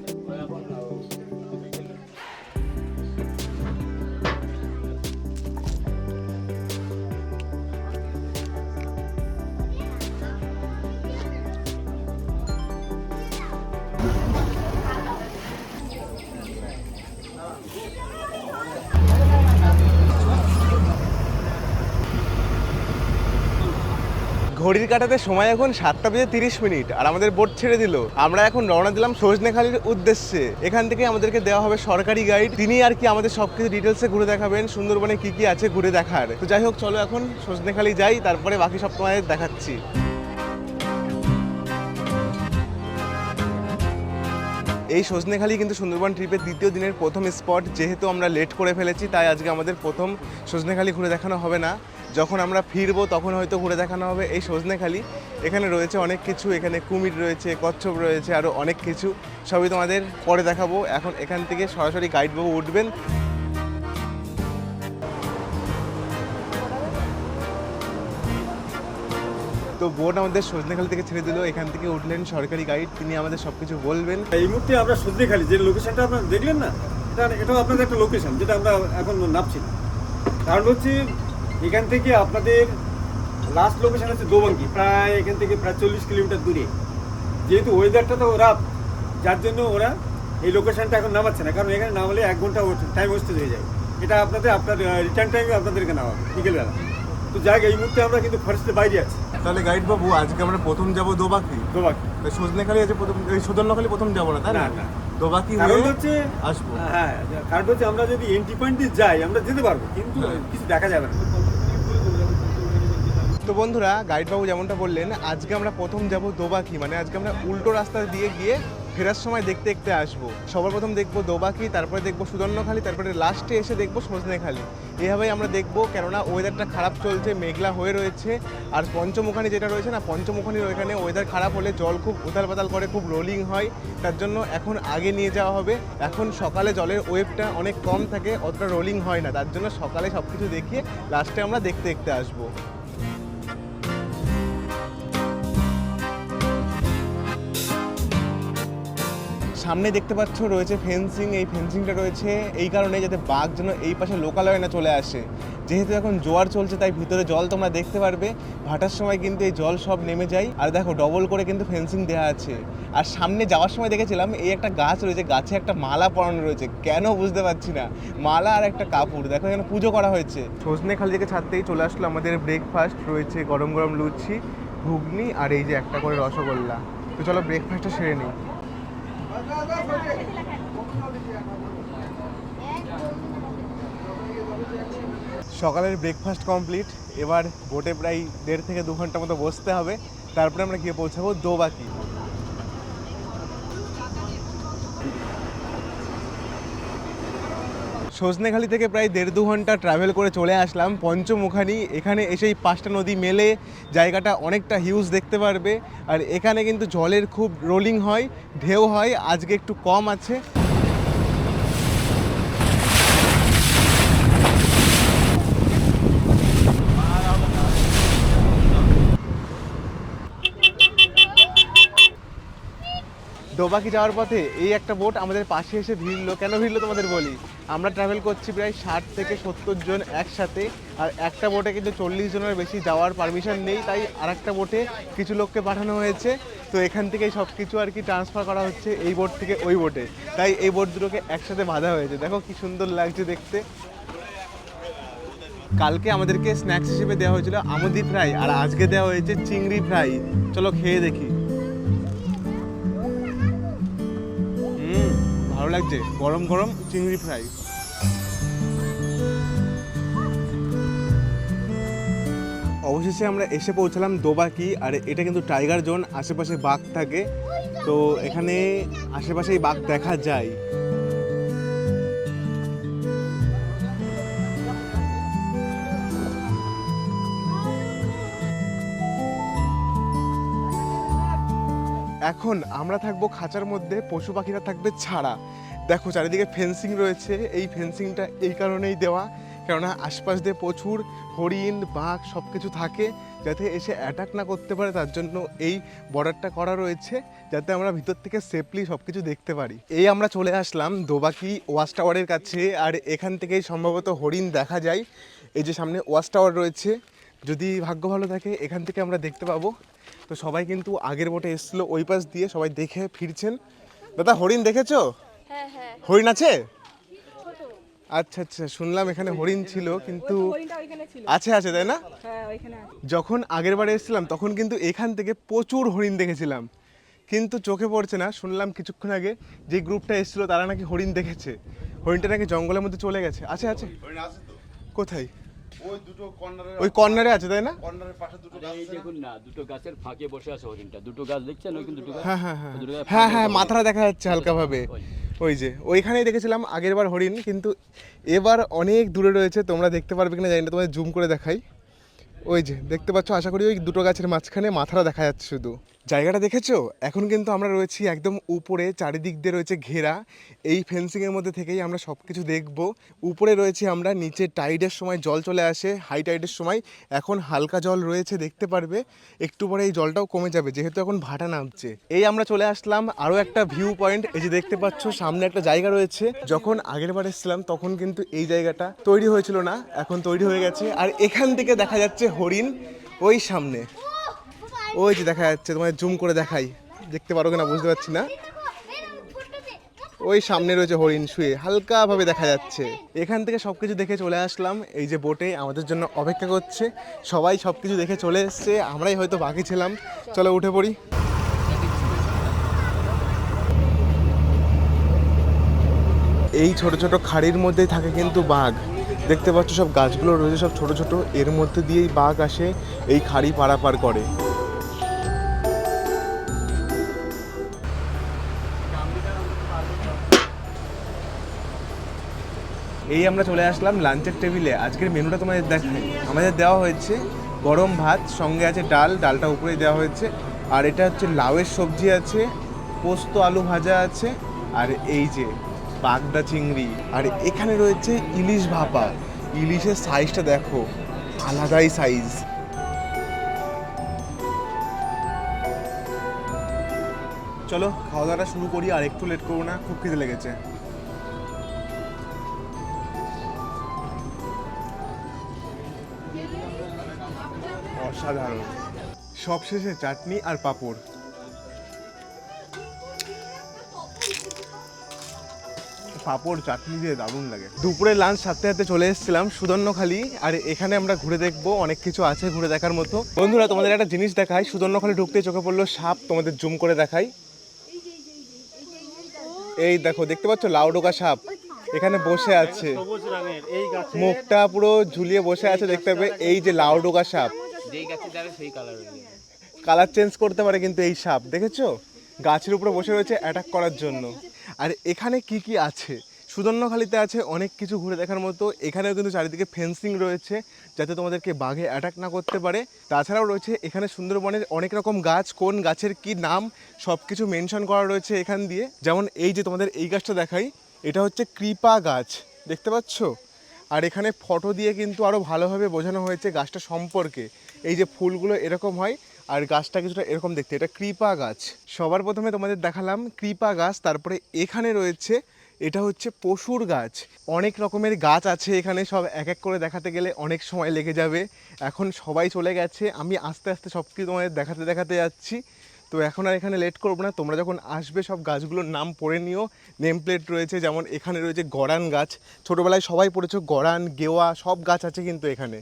ঘড়ির কাঁটাতে সময় এখন 7:30 আর আমাদের বোট ছেড়ে দিল। আমরা এখন রওনা দিলাম সজনেখালির উদ্দেশ্যে। এখান থেকে আমাদেরকে দেওয়া হবে সরকারি গাইড, তিনি আর কি আমাদের সবকিছু ডিটেলসে ঘুরে দেখাবেন, সুন্দরবনে কি কি আছে ঘুরে দেখার। তো যাই হোক চলো এখন সজনেখালি যাই, তারপরে বাকি সব তোমাদের দেখাচ্ছি। এই সজনেখালি কিন্তু সুন্দরবন ট্রিপের দ্বিতীয় দিনের প্রথম স্পট। যেহেতু আমরা লেট করে ফেলেছি তাই আজকে আমাদের প্রথম সজনেখালি ঘুরে দেখানো হবে না, যখন আমরা ফিরবো তখন হয়তো ঘুরে দেখানো হবে এই সজনেখালি। এখানে রয়েছে অনেক কিছু, এখানে কুমির রয়েছে, কচ্ছপ রয়েছে, আরও অনেক কিছু, সবই তোমাদের পরে দেখাবো। এখন এখান থেকে সরাসরি গাইডবাবু উঠবেন। তো বোট আমাদের সজনেখালি থেকে ছেড়ে দিল, এখান থেকে উঠলেন সরকারি গাইড, তিনি আমাদের সব কিছু বলবেন। এই মুহূর্তে আমরা সজনেখালি যে লোকেশনটা আপনারা দেখলেন না, এটাও আপনাদের একটা লোকেশন যেটা আমরা এখন নামছি না। কারণ হচ্ছে এখান থেকে আপনাদের লাস্ট লোকেশন হচ্ছে দোবাঙ্কি, প্রায় এখান থেকে প্রায় 40 কিলোমিটার দূরে। যেহেতু ওয়েদারটা তো রাত, যার জন্য ওরা এই লোকেশনটা এখন নামাচ্ছে না, কারণ এখানে নামলে 1 ঘন্টা টাইম ওয়েস্টেজ হয়ে যায়। এটা আপনার রিটার্ন টাইমে আপনাদেরকে নেওয়া হবে বিকেলবেলা। তো যাই এই মুহূর্তে আমরা কিন্তু ফরেস্টের বাইরে আছি। তাহলে গাইড বাবু আজকে আমরা প্রথম যাব দোবাকি। সজনেখালি আছে প্রথম, এই সুন্দরনখালি প্রথম যাবো না, তাই না? না, দোবাকি কারণ হয়ে হচ্ছে আসবো। হ্যাঁ, কারণ হচ্ছে আমরা যদি এন্ট্রি পয়েন্ট দিয়ে যাই আমরা যেতে পারবো, কিন্তু কিছু দেখা যাবে না। তো বন্ধুরা, গাইডবাবু যেমনটা বললেন, আজকে আমরা প্রথম যাব দোবাকি, মানে আজকে আমরা উল্টো রাস্তা দিয়ে গিয়ে ফেরার সময় দেখতে দেখতে আসবো। সবার প্রথম দেখবো দোবাকি, তারপরে দেখবো সুদর্ণখালি, তারপরে লাস্টে এসে দেখবো সজনেখালি। এভাবেই আমরা দেখবো, কেননা ওয়েদারটা খারাপ চলছে, মেঘলা হয়ে রয়েছে। আর পঞ্চমুখানি যেটা রয়েছে না, পঞ্চমুখানির ওইখানে ওয়েদার খারাপ হলে জল খুব উথাল পাতাল করে, খুব রোলিং হয়, তার জন্য এখন আগে নিয়ে যাওয়া হবে। এখন সকালে জলের ওয়েভটা অনেক কম থাকে, অতটা রোলিং হয় না, তার জন্য সকালে সব কিছু দেখিয়ে লাস্টে আমরা দেখতে দেখতে আসবো। সামনে দেখতে পাচ্ছ রয়েছে ফেন্সিং। এই ফেন্সিংটা রয়েছে এই কারণে যাতে বাঘ যেন এই পাশে লোকালয়ে না চলে আসে। যেহেতু এখন জোয়ার চলছে তাই ভিতরে জল তোমরা দেখতে পারবে, ভাটার সময় কিন্তু এই জল সব নেমে যায়। আর দেখো ডবল করে কিন্তু ফেন্সিং দেওয়া আছে। আর সামনে যাওয়ার সময় দেখেছিলাম এই একটা গাছ রয়েছে, গাছে একটা মালা পরানো রয়েছে, কেন বুঝতে পারছি না, মালা আর একটা কাপড়, দেখো এখানে পুজো করা হয়েছে। সজনেখালি থেকে ছাড়তেই চলে আসলো আমাদের ব্রেকফাস্ট, রয়েছে গরম গরম লুচি, ঘুগনি আর এই যে একটা করে রসগোল্লা। তো চলো ব্রেকফাস্টটা সেরে নিই। সকালের ব্রেকফাস্ট কমপ্লিট, এবার বোটে প্রায় 1.5 থেকে 2 ঘন্টা মতো বসতে হবে, তারপরে আমরা গিয়ে পৌঁছাবো দোবাকি। সজনেখালি থেকে প্রায় 1.5-2 ঘন্টা ট্রাভেল করে চলে আসলাম পঞ্চমুখানি। এখানে এসেই 5টা নদী মেলে জায়গাটা অনেকটা হিউজ দেখতে পারবে। আর এখানে কিন্তু জলের খুব রোলিং হয়, ঢেউ হয়, আজকে একটু কম আছে। দোবাকি যাওয়ার পথে এই একটা বোট আমাদের পাশে এসে ভিড়লো। কেন ভিড়লো তোমাদের বলি, আমরা ট্রাভেল করছি প্রায় 60 থেকে 70 জন একসাথে, আর একটা বোটে কিন্তু 40 জনের বেশি যাওয়ার পারমিশন নেই, তাই আরেকটা বোটে কিছু লোককে পাঠানো হয়েছে। তো এখান থেকেই সব কিছু আর কি ট্রান্সফার করা হচ্ছে এই বোট থেকে ওই বোটে, তাই এই বোট দুটোকে একসাথে বাঁধা হয়েছে। দেখো কি সুন্দর লাগছে দেখতে। কালকে আমাদেরকে স্ন্যাক্স হিসেবে দেওয়া হয়েছিল আমুদি ফ্রাই, আর আজকে দেওয়া হয়েছে চিংড়ি ফ্রাই। চলো খেয়ে দেখি। ভালো লাগছে, গরম গরম চিংড়ি ফ্রাই। অবশেষে আমরা এসে পৌঁছালাম দোবাকি, আর এটা কিন্তু টাইগার জোন, আশেপাশে বাঘ থাকে, তো এখানে আশেপাশেই বাঘ দেখা যায়। এখন আমরা থাকবো খাঁচার মধ্যে, পশু পাখিরা থাকবে ছাড়া। দেখো চারিদিকে ফেন্সিং রয়েছে, এই ফেন্সিংটা এই কারণেই দেওয়া কেননা আশপাশ দিয়ে প্রচুর হরিণ বাঘ সব কিছু থাকে, যাতে এসে অ্যাটাক না করতে পারে, তার জন্য এই বর্ডারটা করা রয়েছে, যাতে আমরা ভিতর থেকে সেফলি সব কিছু দেখতে পারি। এই আমরা চলে আসলাম দোবাকি ওয়াচ টাওয়ারের কাছে, আর এখান থেকেই সম্ভবত হরিণ দেখা যায়। এই যে সামনে ওয়াচ টাওয়ার রয়েছে, যদি ভাগ্য ভালো থাকে এখান থেকে আমরা দেখতে পাবো। তো সবাই কিন্তু আগের বোটে এসেছিলো ওই পাশ দিয়ে, সবাই দেখে ফিরছেন। দাদা হরিণ দেখেছো? হ্যাঁ হ্যাঁ হরিণ আছে? আচ্ছা আচ্ছা, শুনলাম এখানে হরিণ ছিল, কিন্তু আছে আছে তাই না? যখন আগের বারে এসেছিলাম তখন কিন্তু এখান থেকে প্রচুর হরিণ দেখেছিলাম, কিন্তু চোখে পড়ছে না। শুনলাম কিছুক্ষণ আগে যে গ্রুপটা এসেছিলো তারা নাকি হরিণ দেখেছে, হরিণটা নাকি জঙ্গলের মধ্যে চলে গেছে। আছে আছে, কোথায়? ওই কর্নারে আছে তাই না? এই দেখুন না, দুটো গাছের ফাঁকে বসে আছে হরিণটা। দুটো গাছ দেখছেন, ওই কিন্তু দুটো গাছ। হ্যাঁ হ্যাঁ হ্যাঁ হ্যাঁ হ্যাঁ, মাথাটা দেখা যাচ্ছে হালকা ভাবে। ওই যে ওইখানেই দেখেছিলাম আগের বার হরিণ, কিন্তু এবার অনেক দূরে রয়েছে। তোমরা দেখতে পারবে কিনা জানি না, তোমাদের জুম করে দেখাই। ওই যে দেখতে পাচ্ছ, আশা করি ওই দুটো গাছের মাঝখানে মাথাটা দেখা যাচ্ছে শুধু। জায়গাটা দেখেছো? এখন কিন্তু আমরা রয়েছি একদম উপরে, চারিদিক দিয়ে রয়েছে ঘেরা। এই ফেন্সিংয়ের মধ্যে থেকেই আমরা সব কিছু দেখবো। উপরে রয়েছি আমরা, নিচে টাইডের সময় জল চলে আসে, হাই টাইডের সময়। এখন হালকা জল রয়েছে দেখতে পারবে, একটু পরে এই জলটাও কমে যাবে যেহেতু এখন ভাটা নামছে। এই আমরা চলে আসলাম আরও একটা ভিউ পয়েন্ট। এই যে দেখতে পাচ্ছ সামনে একটা জায়গা রয়েছে, যখন আগের বার এসেছিলাম তখন কিন্তু এই জায়গাটা তৈরি হয়েছিল না, এখন তৈরি হয়ে গেছে। আর এখান থেকে দেখা যাচ্ছে হরিণ ওই সামনে, ওই যে দেখা যাচ্ছে, তোমায় জুম করে দেখাই, দেখতে পারো কিনা বুঝতে পারছি না। ওই সামনে রয়েছে হরিণ শুয়ে, হালকাভাবে দেখা যাচ্ছে। এখান থেকে সব কিছু দেখে চলে আসলাম। এই যে বোটে আমাদের জন্য অপেক্ষা করছে, সবাই সব কিছু দেখে চলে এসছে, আমরাই হয়তো বাকি ছিলাম। চলো উঠে পড়ি। এই ছোট ছোট খাড়ির মধ্যেই থাকে কিন্তু বাঘ। দেখতে পাচ্ছ সব গাছগুলো রয়েছে সব ছোট ছোট, এর মধ্যে দিয়েই বাঘ আসে এই খাড়ি পারাপার করে। এই আমরা চলে আসলাম লাঞ্চের টেবিলে। আজকের মেনুটা তোমাদের দেখাই। আমাদের দেওয়া হয়েছে গরম ভাত, সঙ্গে আছে ডাল, ডালটা উপরেই দেওয়া হয়েছে, আর এটা হচ্ছে লাউয়ের সবজি আছে, পোস্ত আলু ভাজা আছে, আর এই যে বাগদা চিংড়ি, আর এখানে রয়েছে ইলিশ ভাপা। ইলিশের সাইজটা দেখো, আলাদাই সাইজ। চলো খাওয়া দাওয়াটা শুরু করি, আর একটু লেট করবো না, খুব খিদে লেগেছে। অসাধারণ। সবশেষে চাটনি আর পাঁপড়। পাঁপড় চাটনি দিয়ে দারুণ লাগে। দুপুরে লাঞ্চ সাথে সাথে চলে এসেছিলাম সুদর্ণখালি, আর এখানে আমরা ঘুরে দেখবো, অনেক কিছু আছে ঘুরে দেখার মতো। বন্ধুরা তোমাদের একটা জিনিস দেখাই, সুদর্ণখালি ঢুকতে চোখে পড়লো সাপ, তোমাদের জুম করে দেখাই। এই দেখো, দেখতে পাচ্ছ লাউডোকা সাপ এখানে বসে আছে, মুখটা পুরো ঝুলিয়ে বসে আছে, দেখতে পাবে। এই যে লাউডোকা সাপ, কালার চেঞ্জ করতে পারে কিন্তু এই সাপ, দেখেছো? গাছের উপরে বসে রয়েছে অ্যাটাক করার জন্য। আর এখানে কি কি আছে, সুদর্ণখালিতে আছে অনেক কিছু ঘুরে দেখার মতো। এখানেও কিন্তু চারিদিকে ফেন্সিং রয়েছে, যাতে তোমাদেরকে বাঘে অ্যাটাক না করতে পারে। তাছাড়াও রয়েছে এখানে সুন্দরবনের অনেক রকম গাছ, কোন গাছের কি নাম সব কিছু মেনশন করা রয়েছে এখান দিয়ে। যেমন এই যে তোমাদের এই গাছটা দেখাই, এটা হচ্ছে কৃপা গাছ, দেখতে পাচ্ছ? আর এখানে ফটো দিয়ে কিন্তু আরও ভালোভাবে বোঝানো হয়েছে গাছটা সম্পর্কে। এই যে ফুলগুলো এরকম হয়, আর গাছটা কিছুটা এরকম দেখতে, এটা কৃপা গাছ। সবার প্রথমে তোমাদের দেখালাম কৃপা গাছ, তারপরে এখানে রয়েছে এটা হচ্ছে পশুর গাছ। অনেক রকমের গাছ আছে এখানে, সব এক এক করে দেখাতে গেলে অনেক সময় লেগে যাবে। এখন সবাই চলে গেছে, আমি আস্তে আস্তে সব কিছু তোমাদের দেখাতে দেখাতে যাচ্ছি। তো এখন আর এখানে লেট করবো না, তোমরা যখন আসবে সব গাছগুলোর নাম পড়ে নিও। নেম প্লেট রয়েছে, যেমন এখানে রয়েছে গরান গাছ, ছোটোবেলায় সবাই পড়েছো গরান, গেওয়া, সব গাছ আছে কিন্তু এখানে।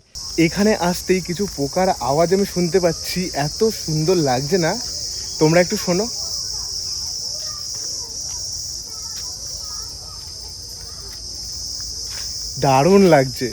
এখানে আসতেই কিছু পোকার আওয়াজ আমি শুনতে পাচ্ছি, এত সুন্দর লাগছে না, তোমরা একটু শোনো। দারুণ লাগছে।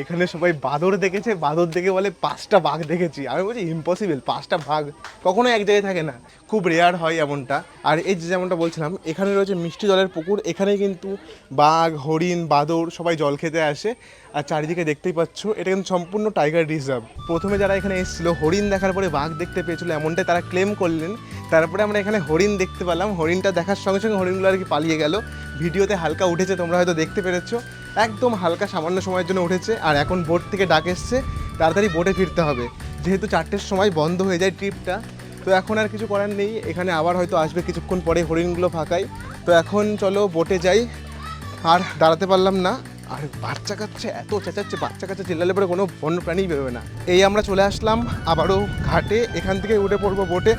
এখানে সবাই বাঁদর দেখেছে, বাঁদর দেখে বলে 5টা বাঘ দেখেছি। আমি বলছি ইম্পসিবল, 5টা বাঘ কখনো এক জায়গায় থাকে না, খুব রেয়ার হয় এমনটা। আর এই যে যেমনটা বলছিলাম, এখানে রয়েছে মিষ্টি জলের পুকুর, এখানে কিন্তু বাঘ, হরিণ, বাঁদর সবাই জল খেতে আসে। আর চারিদিকে দেখতেই পাচ্ছ, এটা কিন্তু সম্পূর্ণ টাইগার রিজার্ভ। প্রথমে যারা এখানে এসেছিল হরিণ দেখার পরে বাঘ দেখতে পেয়েছিল এমনটাই তারা ক্লেম করলেন। তারপরে আমরা এখানে হরিণ দেখতে পেলাম, হরিণটা দেখার সঙ্গে সঙ্গে হরিণগুলো আর কি পালিয়ে গেল। ভিডিওতে হালকা উঠেছে, তোমরা হয়তো দেখতে পেরেছো, একদম হালকা সামান্য সময়ের জন্য উঠেছে। আর এখন বোট থেকে ডাক এসছে, তাড়াতাড়ি বোটে ফিরতে হবে, যেহেতু 4টের সময় বন্ধ হয়ে যায় ট্রিপটা। তো এখন আর কিছু করার নেই, এখানে আবার হয়তো আসবে কিছুক্ষণ পরে হরিণগুলো ফাঁকায়। তো এখন চলো বোটে যাই। আর দাঁড়াতে পারলাম না, আর বাচ্চা কাচ্চা এত চেঁচাচ্ছে, বাচ্চা কাচ্চা চিল্লালে পরে কোনো বন্য প্রাণী বেরোবে না। এই আমরা চলে আসলাম আবারও ঘাটে, এখান থেকে উঠে পড়বো বোটে।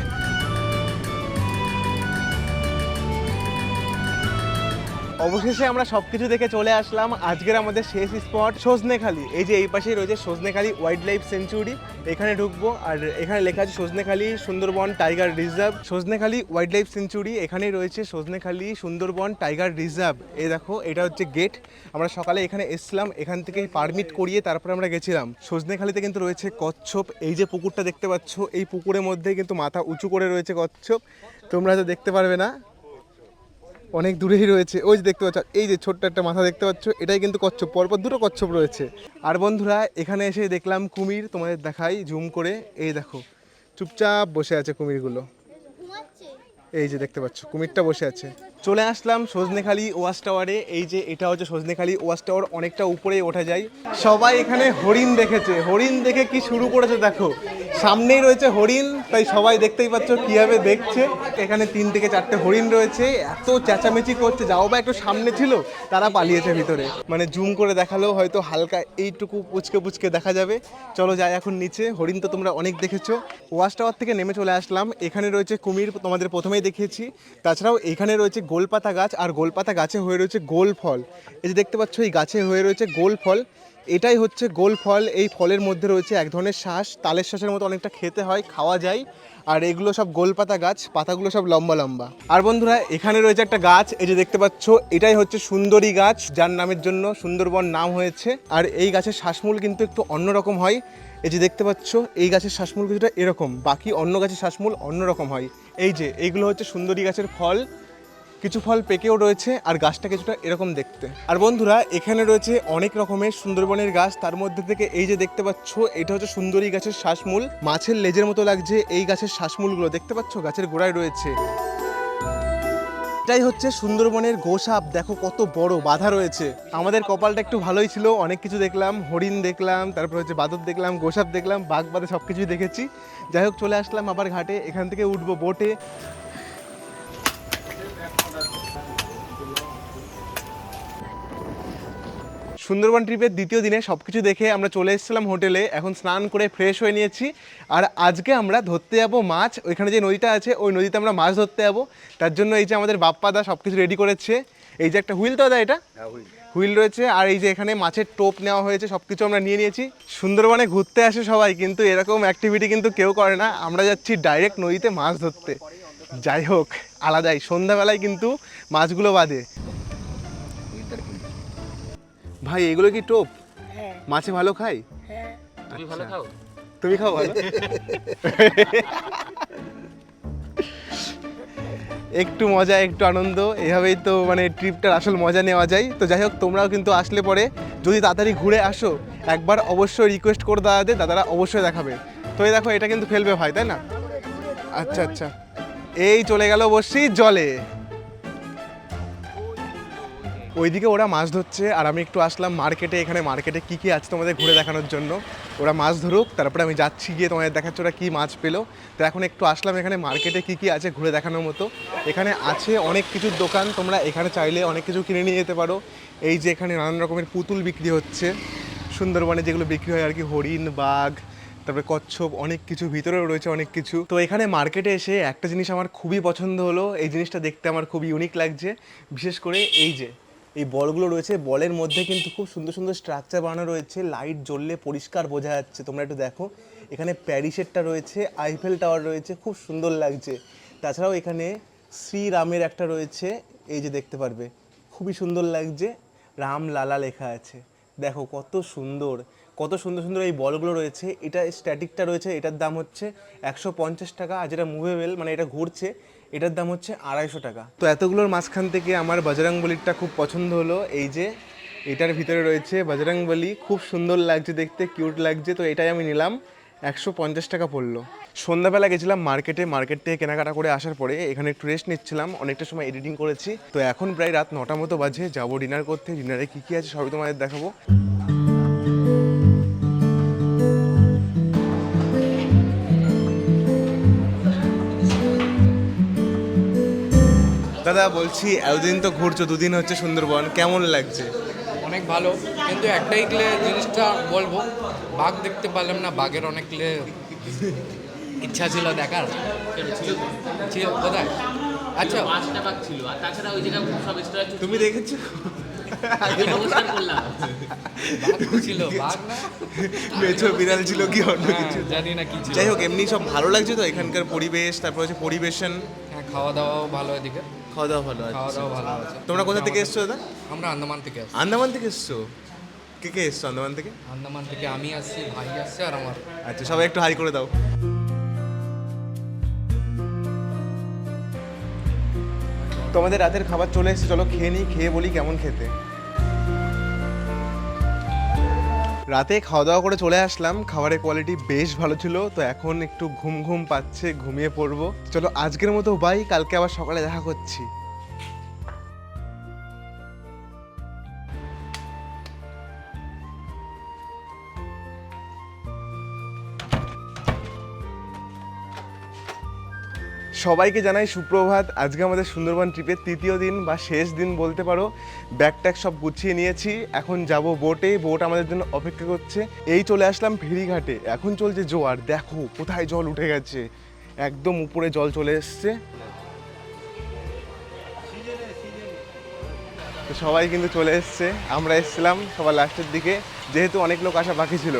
অবশেষে আমরা সবকিছু দেখে চলে আসলাম আজকের আমাদের শেষ স্পট সজনেখালি। এই যে এই পাশেই রয়েছে সজনেখালি ওয়াইল্ড লাইফ সেঞ্চুরি, এখানে ঢুকবো। আর এখানে লেখা আছে Sajnekhali Sundarban tiger reserve. Sajnekhali wild life century, এখানেই রয়েছে সজনেখালি সুন্দরবন টাইগার রিজার্ভ। এই দেখো, এটা হচ্ছে গেট। আমরা সকালে এখানে এসছিলাম, এখান থেকে পারমিট করিয়ে তারপরে আমরা গেছিলাম। সজনেখালিতে কিন্তু রয়েছে কচ্ছপ, এই যে পুকুরটা দেখতে পাচ্ছ, এই পুকুরের মধ্যেই কিন্তু মাথা উঁচু করে রয়েছে কচ্ছপ। তোমরা হয়তো দেখতে পারবে না, অনেক দূরেই রয়েছে। ওই যে দেখতে পাচ্ছ, এই যে ছোট্ট একটা মাথা দেখতে পাচ্ছ, এটাই কিন্তু কচ্ছপ। পরপর 2টো কচ্ছপ রয়েছে। আর বন্ধুরা, এখানে এসে দেখলাম কুমির, তোমাদের দেখাই জুম করে। এই দেখো, চুপচাপ বসে আছে কুমিরগুলো। এই যে দেখতে পাচ্ছ, কুমিরটা বসে আছে। চলে আসলাম সজনেখালি ওয়াচ টাওয়ারে। এই যে এটা হচ্ছে সজনেখালি ওয়াচ টাওয়ার, অনেকটা উপরে ওঠা যায়। সবাই এখানে হরিণ দেখেছে, হরিণ দেখে কি শুরু করেছে দেখো, সামনেই রয়েছে হরিণ, তাই সবাই দেখতেই পাচ্ছ কিভাবে দেখছে। এখানে 3 থেকে 4টে হরিণ রয়েছে, এত চেঁচামেচি করছে, যাও বা একটু সামনে ছিল তারা পালিয়েছে ভিতরে। মানে জুম করে দেখালেও হয়তো হালকা এইটুকু পুচকে পুচকে দেখা যাবে। চলো যাই এখন নিচে। হরিণ তো তোমরা অনেক দেখেছো। ওয়াচ টাওয়ার থেকে নেমে চলে আসলাম, এখানে রয়েছে কুমির, তোমাদের প্রথমেই দেখিয়েছি। তাছাড়াও এখানে রয়েছে গোলপাতা গাছ, আর গোলপাতা গাছে হয়ে রয়েছে গোল ফল। এই যে দেখতে পাচ্ছ, এই গাছে হয়ে রয়েছে গোল ফল, এটাই হচ্ছে গোল ফল। এই ফলের মধ্যে রয়েছে এক ধরনের শ্বাস, তালের শ্বাসের মতো অনেকটা খেতে হয়, খাওয়া যায়। আর এগুলো সব গোলপাতা গাছ, পাতাগুলো সব লম্বা লম্বা। আর বন্ধুরা, এখানে রয়েছে একটা গাছ, এই যে দেখতে পাচ্ছ, এটাই হচ্ছে সুন্দরী গাছ, যার নামের জন্য সুন্দরবন নাম হয়েছে। আর এই গাছের শ্বাসমূল কিন্তু একটু অন্যরকম হয়। এই যে দেখতে পাচ্ছ, এই গাছের শ্বাসমূল কিছুটা এরকম, বাকি অন্য গাছের শ্বাসমূল অন্যরকম হয়। এই যে এইগুলো হচ্ছে সুন্দরী গাছের ফল, কিছু ফল পেকেও রয়েছে, আর গাছটা কিছুটা এরকম দেখতে। আর বন্ধুরা, এখানে রয়েছে অনেক রকমের সুন্দরবনের গাছ, তার মধ্যে থেকে এই যে দেখতে পাচ্ছ, এটা হচ্ছে সুন্দরী গাছের শ্বাসমূল। মাছের লেজের মতো লাগছে এই গাছের শ্বাসমূলগুলো, দেখতে পাচ্ছ গাছের গোড়ায় রয়েছে। এটাই হচ্ছে সুন্দরবনের গোসাপ, দেখো কত বড় বাধা রয়েছে। আমাদের কপালটা একটু ভালোই ছিল, অনেক কিছু দেখলাম, হরিণ দেখলাম, তারপর হচ্ছে বাদর দেখলাম, গোসাপ দেখলাম, বাঘ বাদে সব কিছুই দেখেছি। যাই হোক, চলে আসলাম আবার ঘাটে, এখান থেকে উঠবো বোটে। সুন্দরবন ট্রিপের দ্বিতীয় দিনে সব কিছু দেখে আমরা চলে এসেছিলাম হোটেলে, এখন স্নান করে ফ্রেশ হয়ে নিয়েছি। আর আজকে আমরা ধরতে যাবো মাছ, ওইখানে যে নদীটা আছে ওই নদীতে আমরা মাছ ধরতে যাবো। তার জন্য এই যে আমাদের বাপ্পাদা সব কিছু রেডি করেছে। এই যে একটা হুইল, তো দাদা এটা হুইল রয়েছে, আর এই যে এখানে মাছের টোপ নেওয়া হয়েছে, সব কিছু আমরা নিয়ে নিয়েছি। সুন্দরবনে ঘুরতে আসে সবাই, কিন্তু এরকম অ্যাক্টিভিটি কিন্তু কেউ করে না। আমরা যাচ্ছি ডাইরেক্ট নদীতে মাছ ধরতে। যাই হোক, আলাদাই, সন্ধ্যাবেলায় কিন্তু মাছগুলো বাঁধে। ভাই এগুলো কি টোপ? মাছে ভালো খাই? তুমি ভালো খাও? তুমি খাও ভালো? একটু মজা, একটু আনন্দ, এভাবেই তো মানে ট্রিপটার আসল মজা নেওয়া যায়। তো যাই হোক, তোমরাও কিন্তু আসলে পরে যদি তাড়াতাড়ি ঘুরে আসো, একবার অবশ্যই রিকোয়েস্ট করে দাদাদের, দাদারা অবশ্যই দেখাবে। তো এই দেখো, এটা কিন্তু ফেলবে ভাই, তাই না? আচ্ছা আচ্ছা, এই চলে গেল বসি জলে। ওইদিকে ওরা মাছ ধরছে, আর আমি একটু আসলাম মার্কেটে। এখানে মার্কেটে কী কী আছে তোমাদের ঘুরে দেখানোর জন্য। ওরা মাছ ধরুক, তারপরে আমি যাচ্ছি গিয়ে তোমাদের দেখাচ্ছি ওরা কী মাছ পেলো। তো এখন একটু আসলাম এখানে মার্কেটে কী কী আছে ঘুরে দেখানোর মতো। এখানে আছে অনেক কিছুর দোকান, তোমরা এখানে চাইলে অনেক কিছু কিনে নিয়ে যেতে পারো। এই যে এখানে নানান রকমের পুতুল বিক্রি হচ্ছে, সুন্দরবনে যেগুলো বিক্রি হয় আর কি, হরিণ, বাঘ, তারপরে কচ্ছপ, অনেক কিছু ভিতরেও রয়েছে অনেক কিছু। তো এখানে মার্কেটে এসে একটা জিনিস আমার খুবই পছন্দ হলো, এই জিনিসটা দেখতে আমার খুবই ইউনিক লাগছে। বিশেষ করে এই যে এই বলগুলো রয়েছে, বলের মধ্যে কিন্তু খুব সুন্দর সুন্দর স্ট্রাকচার বানানো রয়েছে, লাইট জ্বললে পরিষ্কার বোঝা যাচ্ছে। তোমরা একটু দেখো, এখানে প্যারিসেরটা রয়েছে, আইফেল টাওয়ার রয়েছে, খুব সুন্দর লাগছে। তাছাড়াও এখানে শ্রীরামের একটা রয়েছে, এই যে দেখতে পারবে, খুবই সুন্দর লাগছে, রাম লালা লেখা আছে। দেখো কত সুন্দর, কত সুন্দর সুন্দর এই বলগুলো রয়েছে। এটা স্ট্যাটিকটা রয়েছে, এটার দাম হচ্ছে 150 টাকা, আর যেটা মুভেবল মানে এটা ঘুরছে, এটার দাম হচ্ছে 250 টাকা। তো এতগুলোর মাঝখান থেকে আমার বজরংবলীরটা খুব পছন্দ হলো। এই যে এটার ভিতরে রয়েছে বজরংবলী, খুব সুন্দর লাগছে দেখতে, কিউট লাগছে, তো এটাই আমি নিলাম। 150 টাকা পড়লো। সন্ধ্যাবেলা গেছিলাম মার্কেট থেকে কেনাকাটা করে আসার পরে এখানে একটু রেস্ট নিচ্ছিলাম, অনেকটা সময় এডিটিং করেছি। তো এখন প্রায় রাত 9টা মতো বাজে, যাবো ডিনার করতে। ডিনারে কী কী আছে সবই তোমাদের দেখাবো। দাদা বলছি, এতদিন তো ঘুরছো, দুদিন হচ্ছে সুন্দরবন, কেমন লাগছে? অনেক ভালো, কিন্তু একটাই জিনিসটা বলবো, বাঘ দেখতে পারলাম না। বাঘের অনেক ইচ্ছা ছিল দেখার। ছিল কোথায়? আচ্ছা, 5টা বাঘ ছিল, আর তাছাড়া ওই জায়গায় সব এক্সট্রা তুমি দেখেছো? নমস্কার করলাম। বাঘ ছিল, বাঘ না, মেছো বিড়াল ছিল কি অন্য কিছু জানি না কি ছিল। যাই হোক, এমনি সব ভালো লাগছে তো এখানকার পরিবেশ, তারপর হচ্ছে পরিবেশন। হ্যাঁ, খাওয়া দাওয়াও ভালো এদিকে, খাওয়া দাওয়া ভালো আছে। খাওয়া দাওয়া ভালো আছে। তোমরা কোথা থেকে এসছো দাদা? আমরা আন্দামান থেকে আসছি। আন্দামান থেকে এসছো? কে কে এসছো আন্দামান থেকে? আন্দামান থেকে আমি আসছি, ভাই আসছে, আর আমার। আচ্ছা, সবাই একটু হাই করে দাও। তোমাদের রাতের খাবার চলে এসেছে, চলো খেয়ে নিই, খেয়ে বলি কেমন খেতে। রাতে খাওয়া দাওয়া করে চলে আসলাম, খাবারের কোয়ালিটি বেশ ভালো ছিল। তো এখন একটু ঘুম ঘুম পাচ্ছে, ঘুমিয়ে পড়বো। চলো আজকের মতো বাই, কালকে আবার সকালে দেখা করছি। সবাইকে জানাই সুপ্রভাত। আজকে আমাদের সুন্দরবন ট্রিপের 3য় দিন বা শেষ দিন বলতে পারো। ব্যাগ ট্যাগ সব গুছিয়ে নিয়েছি, এখন যাব বোটে। বোট আমাদের জন্য অপেক্ষা করছে। এই চলে আসলাম ফেরিঘাটে, এখন চলছে জোয়ার। দেখো কোথায় জল উঠে গেছে, একদম উপরে জল চলে এসছে। তো সবাই কিন্তু চলে এসছে, আমরা এসেছিলাম সবার লাস্টের দিকে, যেহেতু অনেক লোক আসা বাকি ছিল।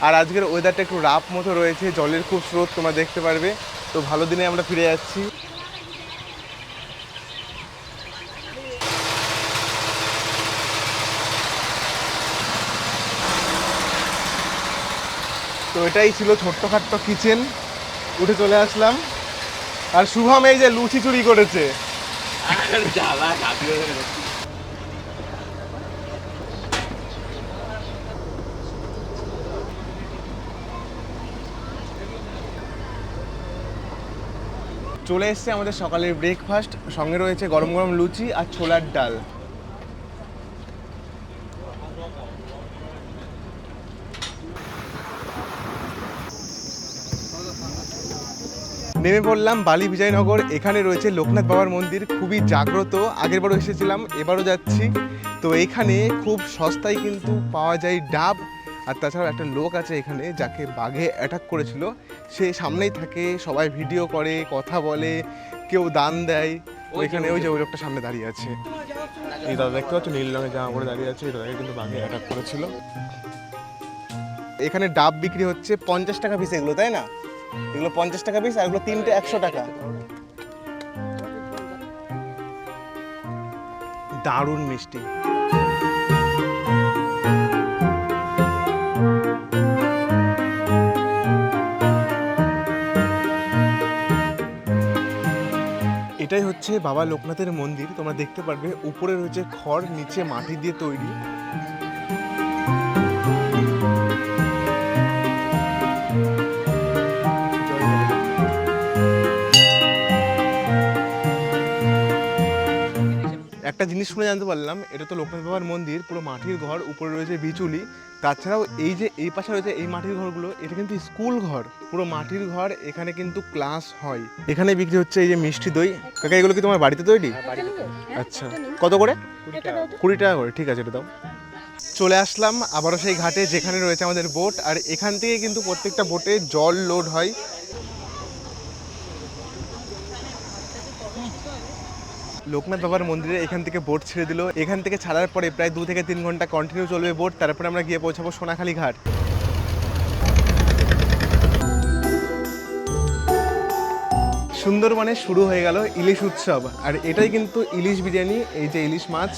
আর আজকের ওয়েদারটা একটু রাফ মতো রয়েছে, জলের খুব স্রোত, তোমরা দেখতে পারবে। তো ভালো দিনে আমরা ফিরে যাচ্ছি। তো এটাই ছিল ছোট্টখাট্ট কিচেন, উঠে চলে আসলাম। আর শুভম এই যে লুচি চুরি করেছে। জ্বালা কাঁপিয়ে হয়ে গেছে। চলে এসছে আমাদের সকালের ব্রেকফাস্ট, সঙ্গে রয়েছে গরম গরম লুচি আর ছোলার ডাল। নেমে পড়লাম বালি বিজয়নগর। এখানে রয়েছে লোকনাথ বাবার মন্দির, খুবই জাগ্রত। আগেরবারও এসেছিলাম, এবারও যাচ্ছি। তো এইখানে খুব সস্তায় কিন্তু পাওয়া যায় ডাব। আর তাছাড়াও একটা লোক আছে এখানে যাকে বাঘে অ্যাটাক করেছিল, সে সামনেই থাকে, সবাই ভিডিও করে, কথা বলে, কেউ দান দেয়। ওইখানে ওই যে ওই লোকটা সামনে দাঁড়িয়ে আছে, এই দাদা দেখতে পাচ্ছ, নীল রঙের জামা পরে দাঁড়িয়ে আছে। এই দাদাকে কিন্তু বাঘে অ্যাটাক করেছিল। এখানে ডাব বিক্রি হচ্ছে 50 টাকা পিস, এগুলো তাই না? এগুলো 50 টাকা পিস, আর এগুলো 3টে 100 টাকা। দারুণ মিষ্টি। এটাই হচ্ছে বাবা লোকনাথের মন্দির। তোমরা দেখতে পারবে উপরে রয়েছে খড়, নিচে মাটি দিয়ে তৈরি। একটা জিনিস শুনে জানতে পারলাম, এটা তো লোকনাথ বাবার মন্দির, পুরো মাটির ঘর, উপরে রয়েছে বিচুলি। তাছাড়াও এই যে এই পাশে রয়েছে এই মাটির ঘরগুলো, এটা কিন্তু স্কুল ঘর, পুরো মাটির ঘর। এখানে কিন্তু ক্লাস হয়। এখানে বিক্রি হচ্ছে এই যে মিষ্টি দই। কাকা এগুলো কি তোমার বাড়িতে তৈরি? আচ্ছা, কত করে? 20 টাকা করে, ঠিক আছে, এটা দাও। চলে আসলাম আবারও সেই ঘাটে যেখানে রয়েছে আমাদের বোট। আর এখান থেকে কিন্তু প্রত্যেকটা বোটে জল লোড হয়। লোকনাথ বাবার মন্দিরে এখান থেকে বোট ছেড়ে দিল। এখান থেকে ছাড়ার পরে প্রায় 2 থেকে 3 ঘন্টা কন্টিনিউ চলবে বোট, তারপরে আমরা গিয়ে পৌঁছাবো সোনাখালি ঘাট। সুন্দরবনে শুরু হয়ে গেল ইলিশ উৎসব, আর এটাই কিন্তু ইলিশ বিরিয়ানি। এই যে ইলিশ মাছ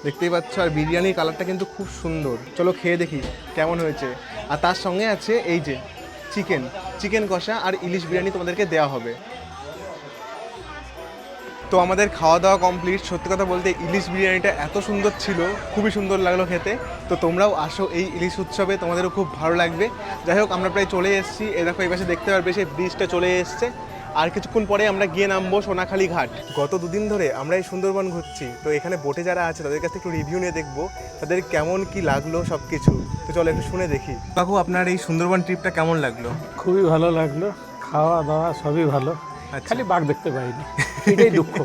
দেখতেই পাচ্ছ, আর বিরিয়ানির কালারটা কিন্তু খুব সুন্দর। চলো খেয়ে দেখি কেমন হয়েছে। আর তার সঙ্গে আছে এই যে চিকেন কষা আর ইলিশ বিরিয়ানি তোমাদেরকে দেওয়া হবে। তো আমাদের খাওয়া দাওয়া কমপ্লিট। সত্যি কথা বলতে ইলিশ বিরিয়ানিটা এত সুন্দর ছিল, খুবই সুন্দর লাগলো খেতে। তো তোমরাও আসো এই ইলিশ উৎসবে, তোমাদেরও খুব ভালো লাগবে। যাই হোক, আমরা প্রায় চলে এসেছি। এ দেখো এই পাশে দেখতে পারবে সেই ব্রিজটা চলে এসছে। আর কিছুক্ষণ পরে আমরা গিয়ে নামবো সোনাখালি ঘাট। গত দুদিন ধরে আমরা এই সুন্দরবন ঘুরছি, তো এখানে বোটে যারা আছে তাদের কাছে একটু রিভিউ নিয়ে দেখবো তাদের কেমন কি লাগলো সব কিছু। তো চলো একটু শুনে দেখি। কাকু, আপনার এই সুন্দরবন ট্রিপটা কেমন লাগলো? খুবই ভালো লাগলো, খাওয়া দাওয়া সবই ভালো, খালি বাঘ দেখতে পাইনি, এটাই দুঃখ।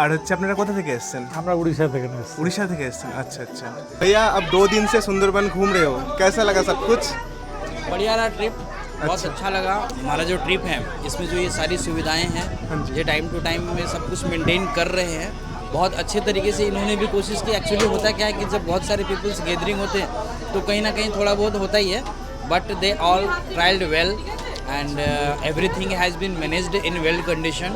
আর হচ্ছে আপনারা কোথা থেকে এসেছেন? আমরা উড়িষ্যা থেকে এসেছি। उड़ीसा থেকে এসেছেন, अच्छा अच्छा। भैया अब 2 दिन से सुंदरबन घूम रहे हो, कैसा लगा सब कुछ? बढ़िया रहा ट्रिप, बहुत अच्छा लगा। हमारा जो ट्रिप है इसमें जो ये सारी सुविधाएं हैं, ये टाइम टू टाइम में सब कुछ मेंटेन कर रहे हैं। बहुत अच्छे तरीके से इन्होंने भी कोशिश की। एक्चुअली होता क्या है कि जब बहुत सारे पीपल्स गैदरिंग होते हैं तो कहीं ना कहीं थोड़ा बहुत होता ही है, but they all trialled well and everything has been managed in well condition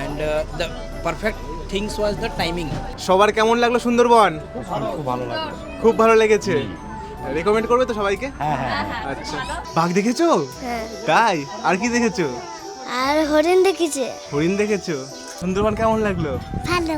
and the perfect things was the timing. সবার কেমন লাগলো সুন্দরবন? খুব ভালো লাগলো। খুব ভালো লেগেছে। রেকমেন্ড করবে তো সবাইকে? আচ্ছা, বাঘ দেখেছো? তাই? আর কি দেখেছো? আর হরিণ দেখেছে। হরিণ দেখেছো? সুন্দরবন কেমন লাগলো? ভালো।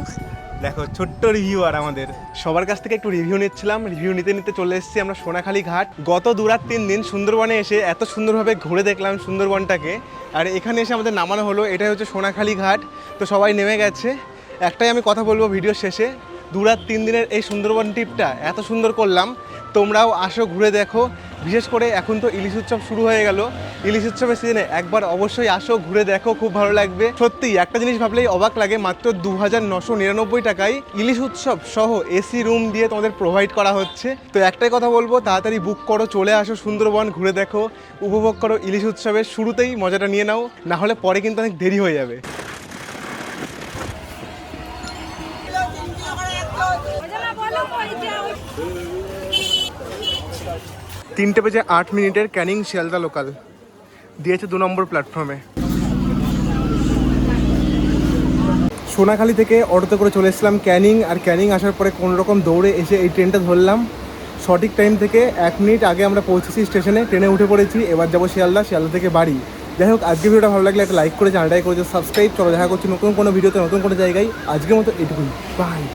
দেখো ছোট্ট রিভিউ। আর আমাদের সবার কাছ থেকে একটু রিভিউ নিচ্ছিলাম। রিভিউ নিতে নিতে চলে এসেছি আমরা সোনাখালি ঘাট। গত 2-3 দিন সুন্দরবনে এসে এত সুন্দরভাবে ঘুরে দেখলাম সুন্দরবনটাকে, আর এখানে এসে আমাদের নামানো হলো। এটাই হচ্ছে সোনাখালি ঘাট। তো সবাই নেমে গেছে। একটাই আমি কথা বলবো ভিডিও শেষে, 2-3 দিনের এই সুন্দরবন ট্রিপটা এত সুন্দর করলাম, তোমরাও আসো ঘুরে দেখো। বিশেষ করে এখন তো ইলিশ উৎসব শুরু হয়ে গেল, ইলিশ উৎসবের সিজনে একবার অবশ্যই আসো, ঘুরে দেখো, খুব ভালো লাগবে। সত্যি একটা জিনিস ভাবলেই অবাক লাগে, মাত্র 2999 টাকায় ইলিশ উৎসব সহ এসি রুম দিয়ে তোমাদের প্রোভাইড করা হচ্ছে। তো একটাই কথা বলবো, তাড়াতাড়ি বুক করো, চলে আসো সুন্দরবন, ঘুরে দেখো, উপভোগ করো। ইলিশ উৎসবের শুরুতেই মজাটা নিয়ে নাও, না হলে পরে কিন্তু অনেক দেরি হয়ে যাবে। 3:08 ক্যানিং শিয়ালদা লোকাল দিয়েছে 2 নম্বর প্ল্যাটফর্মে। সোনাখালি থেকে অটোতে করে চলে এসেছিলাম ক্যানিং, আর ক্যানিং আসার পরে কোনো রকম দৌড়ে এসে এই ট্রেনটা ধরলাম। সঠিক টাইম থেকে 1 মিনিট আগে আমরা পৌঁছেছি স্টেশনে, ট্রেনে উঠে পড়েছি। এবার যাবো শিয়ালদা থেকে বাড়ি। যাই হোক, আজকে ভিডিওটা ভালো লাগলে একটা লাইক করে চ্যানেলটাই করে সাবস্ক্রাইব। চলো দেখা করছি নতুন কোনো ভিডিওতে, নতুন কোনো জায়গায়। আজকের মতো এটুকুই, বাই।